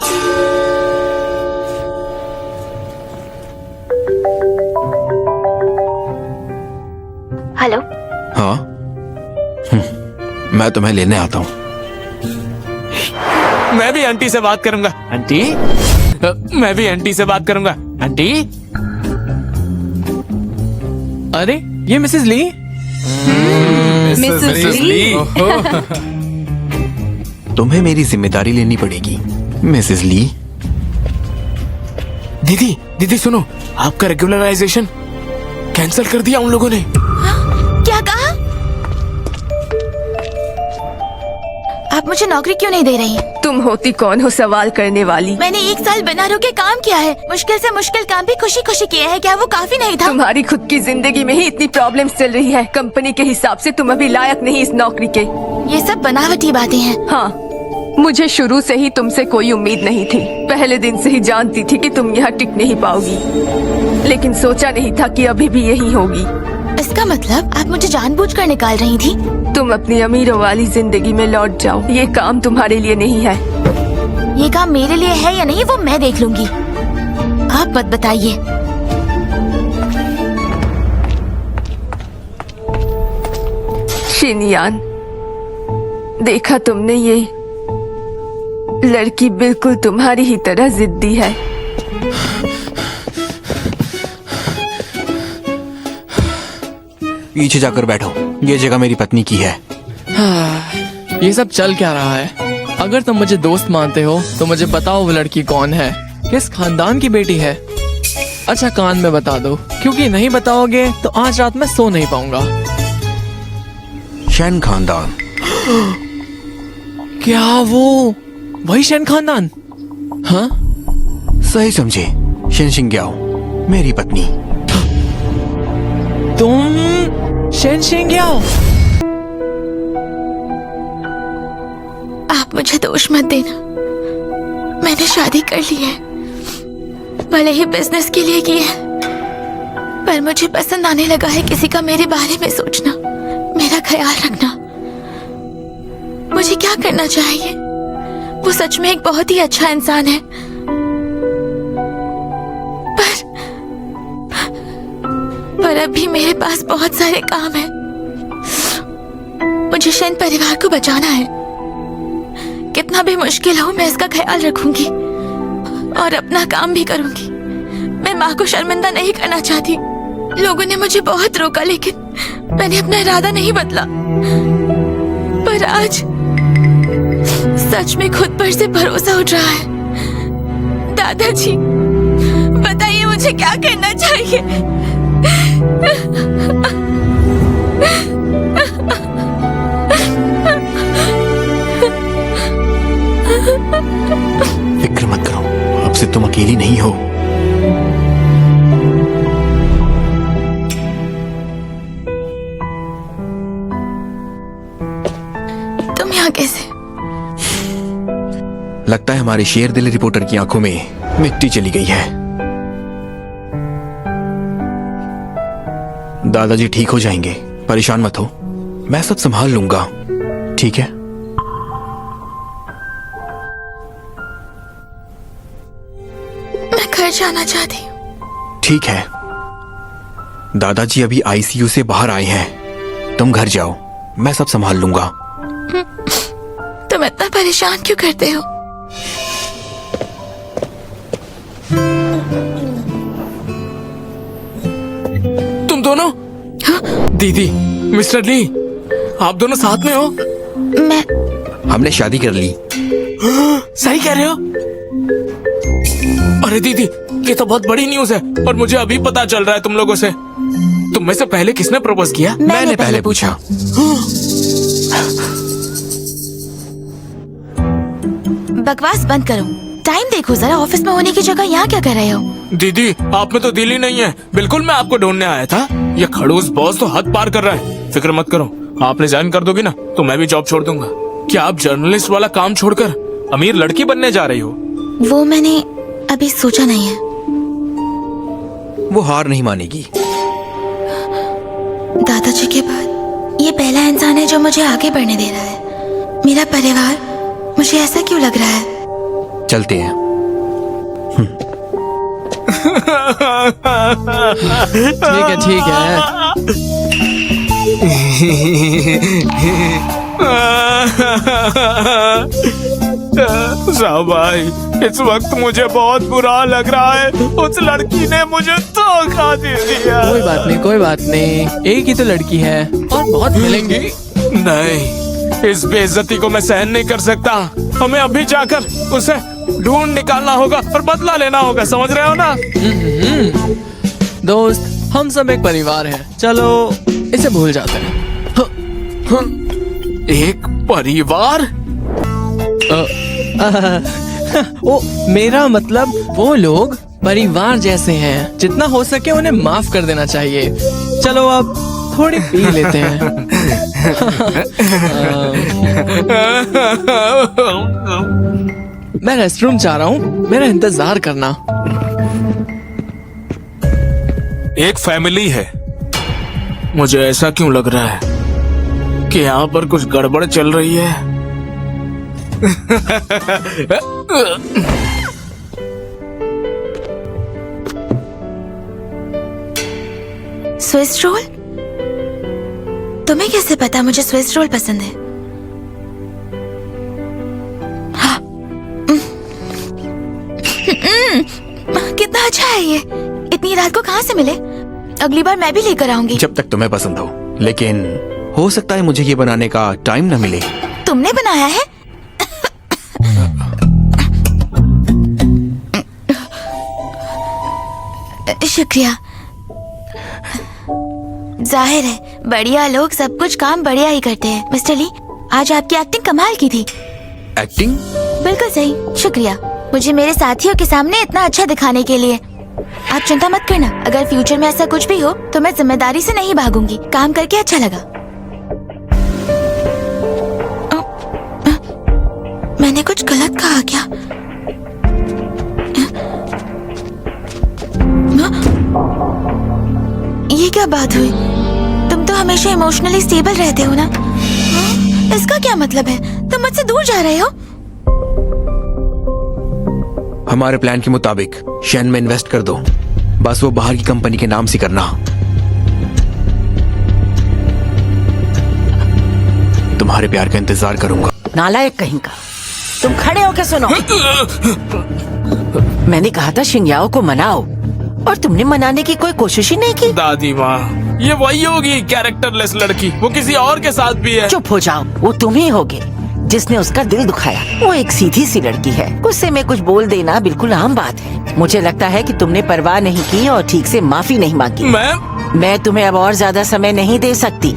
हेलो। हाँ, मैं तुम्हें लेने आता हूँ। मैं भी आंटी से बात करूंगा। आंटी, मैं भी आंटी से बात करूंगा। आंटी, अरे ये मिसेस ली। मिसेस ली। तुम्हें मेरी जिम्मेदारी लेनी पड़ेगी मिसेस ली। दीदी, दीदी सुनो, आपका रेगुलराइजेशन कैंसिल कर दिया उन लोगों ने। क्या कहा? आप मुझे नौकरी क्यों नहीं दे रही? तुम होती कौन हो सवाल करने वाली? मैंने 1 साल बिना रुके काम किया है, मुश्किल से मुश्किल काम भी खुशी खुशी किया है। क्या वो काफी नहीं था? तुम्हारी खुद की जिंदगी में ही इतनी प्रॉब्लम्स चल रही है। कंपनी के हिसाब से तुम अभी लायक नहीं इस नौकरी के। ये सब बनावटी बातें हैं। हाँ, मुझे शुरू से ही तुमसे कोई उम्मीद नहीं थी। पहले दिन से ही जानती थी कि तुम यहाँ टिक नहीं पाओगी, लेकिन सोचा नहीं था कि अभी भी यही होगी। इसका मतलब आप मुझे जानबूझकर निकाल रही थी? तुम अपनी अमीरों वाली जिंदगी में लौट जाओ। ये काम तुम्हारे लिए नहीं है। ये काम मेरे लिए है या नहीं वो मैं देख लूंगी, आप मत बताइए। शिनयान, देखा तुमने, ये लड़की बिल्कुल तुम्हारी ही तरह जिद्दी है। पीछे जाकर बैठो, ये जगह मेरी पत्नी की है। ये सब चल क्या रहा है? अगर तुम मुझे दोस्त मानते हो तो मुझे बताओ वो लड़की कौन है, किस खानदान की बेटी है। अच्छा कान में बता दो, क्योंकि नहीं बताओगे तो आज रात में सो नहीं पाऊंगा। शैन खानदान। क्या वो वही शैन खानदान? हाँ, सही समझे, शेन शिंग्याओ, मेरी पत्नी। तुम शेन शिंग्याओ? आप मुझे दोष मत देना, मैंने शादी कर ली है, भले ही बिजनेस के लिए की है, पर मुझे पसंद आने लगा है किसी का मेरे बारे में सोचना, मेरा ख्याल रखना। मुझे क्या करना चाहिए? वो सच में एक बहुत ही अच्छा इंसान है, पर अभी मेरे पास बहुत सारे काम हैं। मुझे शेन परिवार को बचाना है। कितना भी मुश्किल हो मैं इसका ख्याल रखूंगी और अपना काम भी करूंगी। मैं माँ को शर्मिंदा नहीं करना चाहती। लोगों ने मुझे बहुत रोका, लेकिन मैंने अपना इरादा नहीं बदला। पर आज सच में खुद पर से भरोसा उठ रहा है। दादाजी, बताइए मुझे क्या करना चाहिए? फिक्र मत करो, अब से तुम अकेली नहीं हो। तुम यहाँ कैसे? लगता है हमारे शेर दिल रिपोर्टर की आंखों में मिट्टी चली गई है। दादाजी ठीक हो जाएंगे, परेशान मत हो, मैं सब संभाल लूंगा, ठीक है? मैं घर जाना चाहती हूँ। ठीक है, दादाजी अभी आईसीयू से बाहर आए हैं, तुम घर जाओ, मैं सब संभाल लूंगा। तुम इतना परेशान क्यों करते हो? तुम दोनों? दीदी, मिस्टर ली, आप दोनों साथ में हो? मैं हमने शादी कर ली। सही कह रहे हो? अरे दीदी, ये तो बहुत बड़ी न्यूज़ है और मुझे अभी पता चल रहा है तुम लोगों से। तुम में से पहले किसने प्रपोज किया? मैंने पहले पूछा। बकवास बंद करो, टाइम देखो जरा। ऑफिस में होने की जगह यहाँ क्या कर रहे हो? दीदी, आप में तो दिल ही नहीं है। बिल्कुल मैं आपको ढूंढने आया था। ये खड़ूस बॉस तो हद पार कर रहा है। फिक्र मत करो, आप रिजाइन कर दोगी ना तो मैं भी जॉब छोड़ दूंगा। क्या आप जर्नलिस्ट वाला काम छोड़कर अमीर लड़की बनने जा रही हो? वो मैंने अभी सोचा नहीं है। वो हार नहीं मानेगी। दादाजी के बाद ये पहला इंसान है जो मुझे आगे बढ़ने दे रहा है। मेरा परिवार, मुझे ऐसा क्यों लग रहा है? चलते हैं। ठीक है, ठीक है। साहब भाई, इस वक्त मुझे बहुत बुरा लग रहा है। उस लड़की ने मुझे धोखा दे दिया। कोई बात नहीं, एक ही तो लड़की है और बहुत मिलेंगी। नहीं, इस बेइज्जती को मैं सहन नहीं कर सकता। हमें अभी जाकर उसे ढूंढ निकालना होगा और बदला लेना होगा, समझ रहे हो ना? दोस्त, हम सब एक परिवार हैं। चलो इसे भूल जाते हैं। एक परिवार? ओ, मेरा मतलब वो लोग परिवार जैसे हैं। जितना हो सके उन्हें माफ कर देना चाहिए। चलो अब थोड़ी पी लेते हैं। मैं रेस्टरूम जा रहा हूँ, मेरा इंतजार करना। एक फैमिली है। मुझे ऐसा क्यों लग रहा है कि यहाँ पर कुछ गड़बड़ चल रही है। Swiss roll? तुम्हें कैसे पता मुझे स्विस रोल पसंद है? हाँ। कितना अच्छा है ये। इतनी रात को कहाँ से मिले? अगली बार मैं भी लेकर आऊंगी। जब तक तुम्हें पसंद हो, लेकिन हो सकता है मुझे ये बनाने का टाइम न मिले। तुमने बनाया है? शुक्रिया। जाहिर है बढ़िया लोग सब कुछ काम बढ़िया ही करते हैं। मिस्टर ली, आज आपकी एक्टिंग कमाल की थी। एक्टिंग? बिल्कुल सही, शुक्रिया मुझे मेरे साथियों के सामने इतना अच्छा दिखाने के लिए। आप चिंता मत करना, अगर फ्यूचर में ऐसा कुछ भी हो तो मैं जिम्मेदारी से नहीं भागूंगी। काम करके अच्छा लगा। मैंने कुछ गलत कहा क्या? ये क्या बात हुई? तुम तो हमेशा इमोशनली स्टेबल रहते हो ना? इसका क्या मतलब है? तुम मुझसे दूर जा रहे हो? हमारे प्लान के मुताबिक शेन में इन्वेस्ट कर दो। बस वो बाहर की कंपनी के नाम से करना। तुम्हारे प्यार का इंतजार करूंगा। नालायक कहीं का, तुम खड़े होकर सुनो। मैंने कहा था शिंग्याओ को मनाओ और तुमने मनाने की कोई कोशिश ही नहीं की। दादी माँ, ये वही होगी कैरेक्टरलेस लड़की। वो किसी और के साथ भी है। चुप हो जाओ, वो तुम ही होगे जिसने उसका दिल दुखाया। वो एक सीधी सी लड़की है, गुस्से में कुछ बोल देना बिल्कुल आम बात है। मुझे लगता है कि तुमने परवाह नहीं की और ठीक से माफी नहीं मांगी। मैं तुम्हें अब और ज्यादा समय नहीं दे सकती।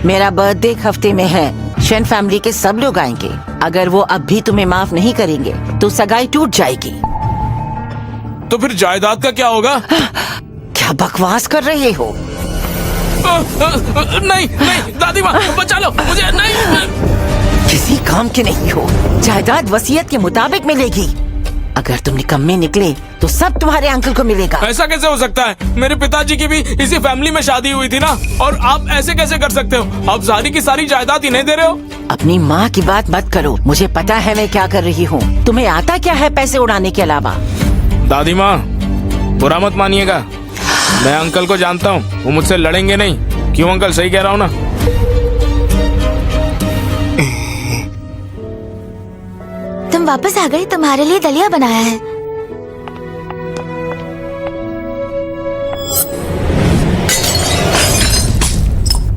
मेरा बर्थडे एक हफ्ते में है। शेन फैमिली के सब लोग आएंगे। अगर वो अब भी तुम्हें माफ नहीं करेंगे तो सगाई टूट जाएगी। तो फिर जायदाद का क्या होगा? क्या बकवास कर रहे हो? नहीं नहीं दादी माँ, बचा लो मुझे। नहीं, किसी काम के नहीं हो। जायदाद वसीयत के मुताबिक मिलेगी। अगर तुम निकम्मे निकले तो सब तुम्हारे अंकल को मिलेगा। ऐसा कैसे हो सकता है? मेरे पिताजी की भी इसी फैमिली में शादी हुई थी ना। और आप ऐसे कैसे कर सकते हो? आप सारी की सारी जायदाद इन्हें दे रहे हो। अपनी माँ की बात मत करो। मुझे पता है मैं क्या कर रही हूँ। तुम्हें आता क्या है पैसे उड़ाने के अलावा? दादी माँ, बुरा मत मानिएगा। मैं अंकल को जानता हूँ, वो मुझसे लड़ेंगे नहीं। क्यों अंकल, सही कह रहा हूँ ना? तुम वापस आ गए, तुम्हारे लिए दलिया बनाया है।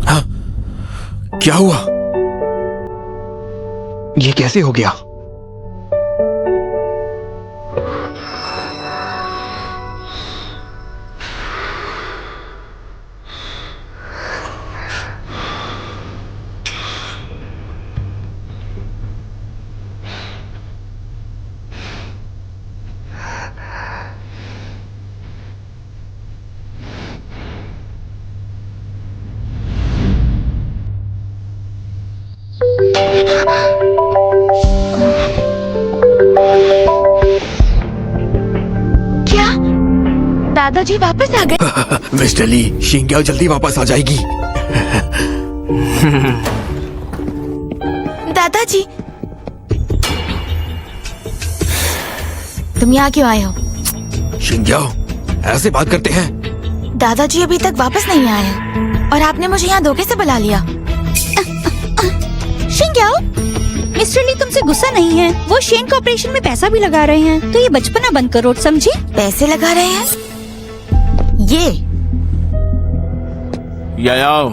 हाँ, क्या हुआ? ये कैसे हो गया? क्या दादाजी वापस आ गए? मिस्टर ली, शिंग्याओ जल्दी वापस आ जाएगी। दादाजी, तुम यहाँ क्यों आए हो? शिंग्याओ, ऐसे बात करते हैं? दादाजी अभी तक वापस नहीं आए हैं। और आपने मुझे यहाँ धोखे से बुला लिया। शिंग्याओ, मिस्टर ली तुमसे गुस्सा नहीं है। वो शेन को ऑपरेशन में पैसा भी लगा रहे हैं, तो ये बचपना बंद करो, समझी? पैसे लगा रहे हैं? याओ,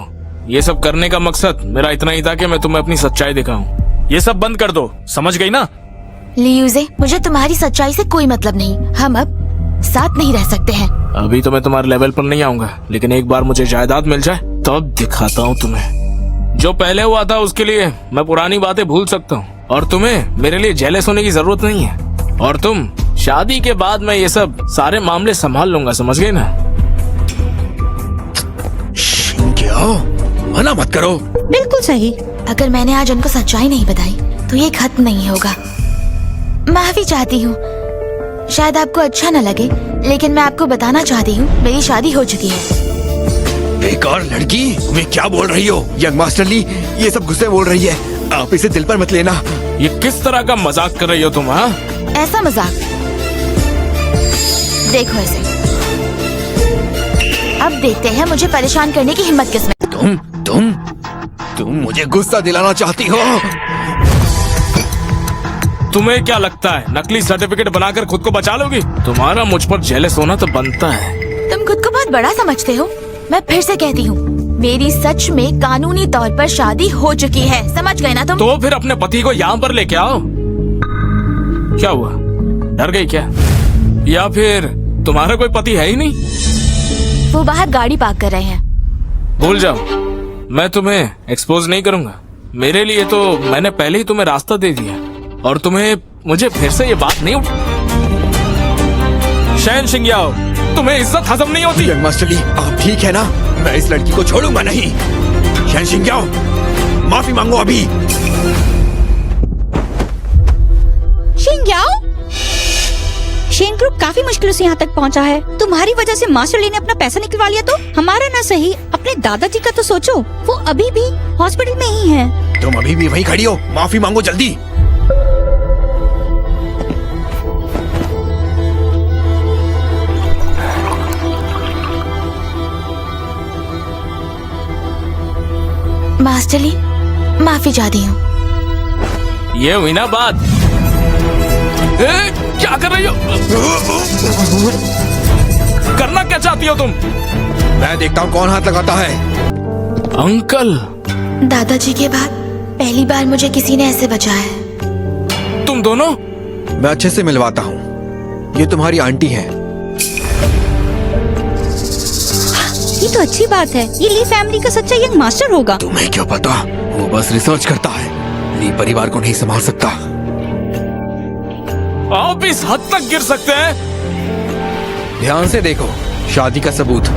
ये सब करने का मकसद मेरा इतना ही था कि मैं तुम्हें अपनी सच्चाई दिखाऊं। ये सब बंद कर दो, समझ गई ना? लियूजे, मुझे तुम्हारी सच्चाई से कोई मतलब नहीं। हम अब साथ नहीं रह सकते हैं। अभी तो मैं तुम्हारे लेवल पर नहीं आऊंगा, लेकिन एक बार मुझे जायदाद मिल जाए तब दिखाता हूँ तुम्हें। जो पहले हुआ था उसके लिए मैं पुरानी बातें भूल सकता हूँ, और तुम्हें मेरे लिए जेलस होने की जरूरत नहीं है। और तुम, शादी के बाद मैं ये सब सारे मामले संभाल लूंगा, समझ गए ना? क्या? मना मत करो। बिल्कुल सही। अगर मैंने आज उनको सच्चाई नहीं बताई तो ये खत्म नहीं होगा। माफी चाहती हूँ, शायद आपको अच्छा न लगे, लेकिन मैं आपको बताना चाहती हूँ मेरी शादी हो चुकी है। बेकार लड़की, तुम्हें क्या बोल रही हो? यंग मास्टर ली ये सब गुस्से बोल रही है, आप इसे दिल पर मत लेना। ये किस तरह का मजाक कर रही हो तुम? हाँ, ऐसा मजाक देखो ऐसे। अब देखते हैं मुझे परेशान करने की हिम्मत किसमें। तुम मुझे गुस्सा दिलाना चाहती हो? तुम्हें क्या लगता है नकली सर्टिफिकेट बनाकर खुद को बचा लोगी? तुम्हारा मुझ पर जेलस होना तो बनता है। तुम खुद को बहुत बड़ा समझते हो। मैं फिर से कहती हूँ, मेरी सच में कानूनी तौर पर शादी हो चुकी है, समझ गए ना तुम? तो फिर अपने पति को यहाँ पर लेके आओ। क्या हुआ, डर गई क्या? या फिर तुम्हारा कोई पति है ही नहीं? वो बाहर गाड़ी पार्क कर रहे हैं। भूल जाओ, मैं तुम्हें एक्सपोज नहीं करूंगा। मेरे लिए तो मैंने पहले ही तुम्हें रास्ता दे दिया, और तुम्हें मुझे फिर से ये बात नहीं उठ। शैन शिंग्याओ, तुम्हें इज्जत हजम नहीं होती? यंग मास्टर ली, आप ठीक है ना? मैं इस लड़की को छोड़ूंगा नहीं। शैन शिंग्याओ, माफी मांगो अभी। शिंग्याओ, शेन ग्रुप काफी मुश्किलों से यहाँ तक पहुँचा है। तुम्हारी वजह से मास्टर ली ने अपना पैसा निकलवा लिया, तो हमारा ना सही, अपने दादाजी का तो सोचो। वो अभी भी हॉस्पिटल में ही है। तुम अभी भी वहीं खड़ी हो, माफी मांगो जल्दी। मास्टर ली, माफी चाहती हूँ। ये हुई ना बात। क्या कर रही हो? करना क्या चाहती हो तुम? मैं देखता हूँ कौन हाथ लगाता है। अंकल, दादाजी के बाद पहली बार मुझे किसी ने ऐसे बचाया है। तुम दोनों? मैं अच्छे से मिलवाता हूँ, ये तुम्हारी आंटी है। ये तो अच्छी बात है, ये ली फैमिली का सच्चा यंग मास्टर होगा। तुम्हें क्या पता, वो बस रिसर्च करता है, ली परिवार को नहीं संभाल सकता। आप इस हद तक गिर सकते हैं? ध्यान से देखो, शादी का सबूत।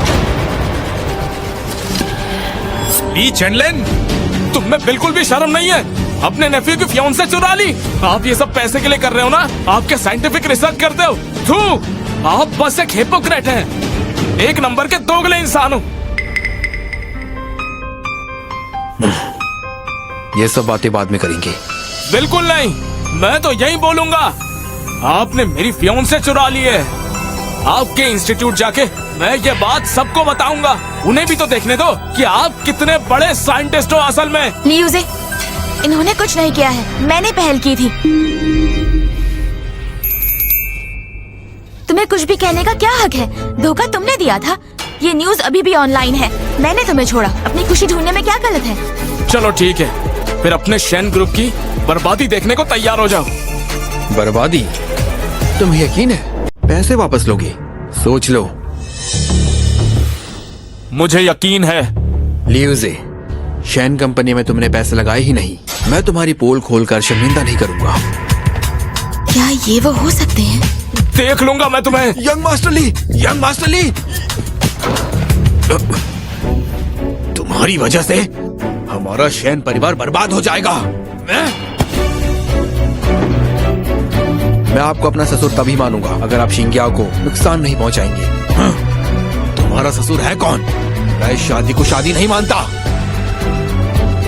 ली चैनलन, तुम में बिल्कुल भी शर्म नहीं है? अपने नेफ्यू की फियांसे चुरा ली। आप ये सब पैसे के लिए कर रहे हो ना? आपके साइंटिफिक रिसर्च करते हो। थू, आप बस एक हिपोक्रेट हैं, एक नंबर के दोगले इंसान हो। ये सब बातें बाद में करेंगे। बिल्कुल नहीं, मैं तो यही बोलूंगा। आपने मेरी फियांसे चुरा ली है। आपके इंस्टीट्यूट जाके मैं ये बात सबको बताऊंगा। उन्हें भी तो देखने दो कि आप कितने बड़े साइंटिस्ट हो असल में। लियूजे, इन्होंने कुछ नहीं किया है, मैंने पहल की थी। तुम्हें कुछ भी कहने का क्या हक है? धोखा तुमने दिया था। ये न्यूज अभी भी ऑनलाइन है, मैंने तुम्हें छोड़ा। अपनी खुशी ढूंढने में क्या गलत है? चलो ठीक है, फिर अपने शैन ग्रुप की बर्बादी देखने को तैयार हो जाओ। बर्बादी? तुम्हें यकीन है पैसे वापस लोगे? सोच लो। मुझे यकीन है। लियूजे, शैन कंपनी में तुमने पैसे लगाए ही नहीं। मैं तुम्हारी पोल खोलकर शर्मिंदा नहीं करूंगा। क्या ये वो हो सकते हैं? देख लूंगा मैं तुम्हें। यंग मास्टर ली, यंग मास्टर ली, तुम्हारी वजह से हमारा शैन परिवार बर्बाद हो जाएगा। मैं आपको अपना ससुर तभी मानूंगा अगर आप शिंग्याओ को नुकसान नहीं पहुंचाएंगे। तुम्हारा ससुर है कौन? मैं इस शादी को शादी नहीं मानता।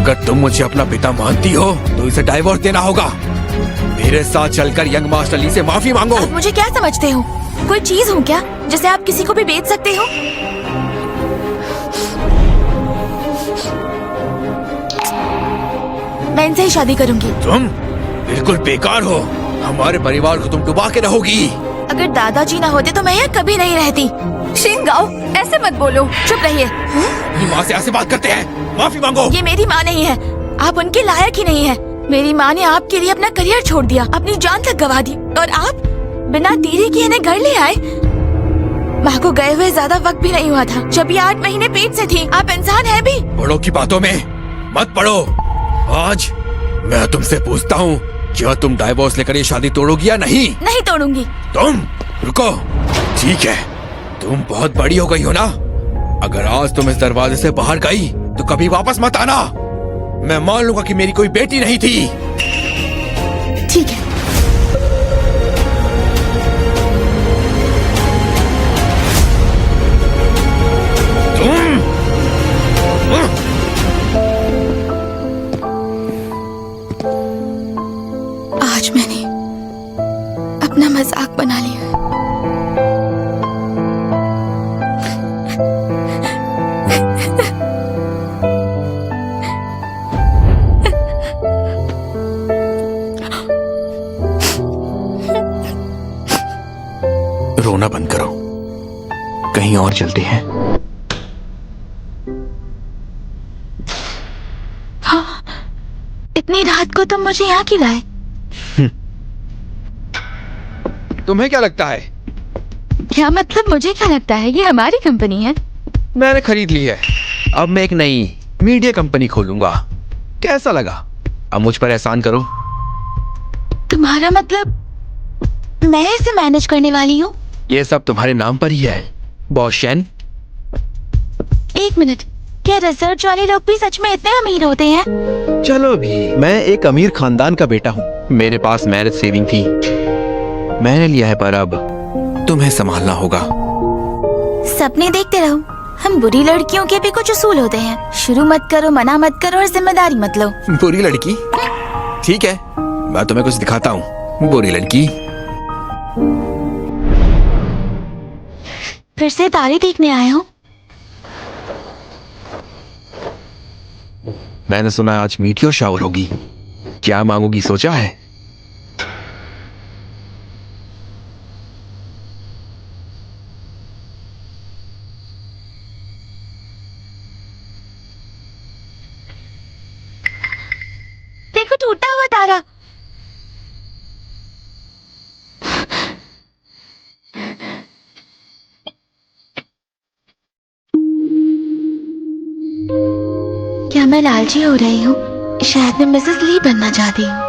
अगर तुम मुझे अपना पिता मानती हो तो इसे डाइवोर्स देना होगा। मेरे साथ चलकर यंग मास्टर ली से माफी मांगो। आप मुझे क्या समझते हो? कोई चीज हूँ क्या जिसे आप किसी को भी बेच सकते हो? मैं इनसे ही शादी करूंगी। तुम बिल्कुल बेकार हो। हमारे परिवार को तुम डुबा के रहोगी। अगर दादाजी ना होते तो मैं यहाँ कभी नहीं रहती। शिंगाओ, ऐसे मत बोलो। चुप रहिए। अपनी माँ से ऐसे बात करते हैं? माफी मांगो। ये मेरी माँ नहीं है, आप उनके लायक ही नहीं है। मेरी माँ ने आपके लिए अपना करियर छोड़ दिया, अपनी जान तक गवा दी, और आप बिना देरी किए इन्हें घर ले आए। माँ को गए हुए ज्यादा वक्त भी नहीं हुआ था जब ये 8 महीने पेट से थी। आप इंसान है भी। बड़ों की बातों में मत पड़ो। आज मैं तुमसे पूछता हूँ, क्या तुम डाइवोर्स लेकर ये शादी तोड़ोगी या नहीं? नहीं तोड़ूंगी। तुम रुको। ठीक है, तुम बहुत बड़ी हो गई हो ना। अगर आज तुम इस दरवाजे से बाहर गई तो कभी वापस मत आना। मैं मान लूंगा कि मेरी कोई बेटी नहीं थी। ठीक है। आज मैंने अपना मजाक बना लिया। रोना बंद करो, कहीं और चलते हैं। हाँ, इतनी रात को तुम मुझे यहाँ क्यों लाए? तुम्हें क्या लगता है? क्या मतलब मुझे क्या लगता है? ये हमारी कंपनी है। मैंने खरीद ली है। अब मैं एक नई मीडिया कंपनी खोलूंगा। कैसा लगा? अब मुझ पर एहसान करो। तुम्हारा मतलब मैं इसे मैनेज करने वाली हूँ? ये सब तुम्हारे नाम पर ही है, बॉस शेन। एक मिनट, क्या रिसर्च वाले लोग भी सच में इतने अमीर होते हैं? चलो भी, मैं एक अमीर खानदान का बेटा हूँ। मेरे पास मैरिज सेविंग थी, मैंने लिया है, पर अब तुम्हें संभालना होगा। सपने देखते रहो। हम बुरी लड़कियों के भी कुछ उसूल होते हैं। शुरू मत करो, मना मत करो और जिम्मेदारी मत लो। बुरी लड़की? ठीक है, मैं तुम्हें कुछ दिखाता हूँ। बुरी लड़की। फिर से तारे देखने आए हो? मैंने सुना आज मीटियोर शावर होगी। क्या मांगोगी, सोचा है? देखो, टूटा हुआ तारा। क्या मैं लालची हो रही हूँ? शायद मैं मिसेस ली बनना चाहती हूँ।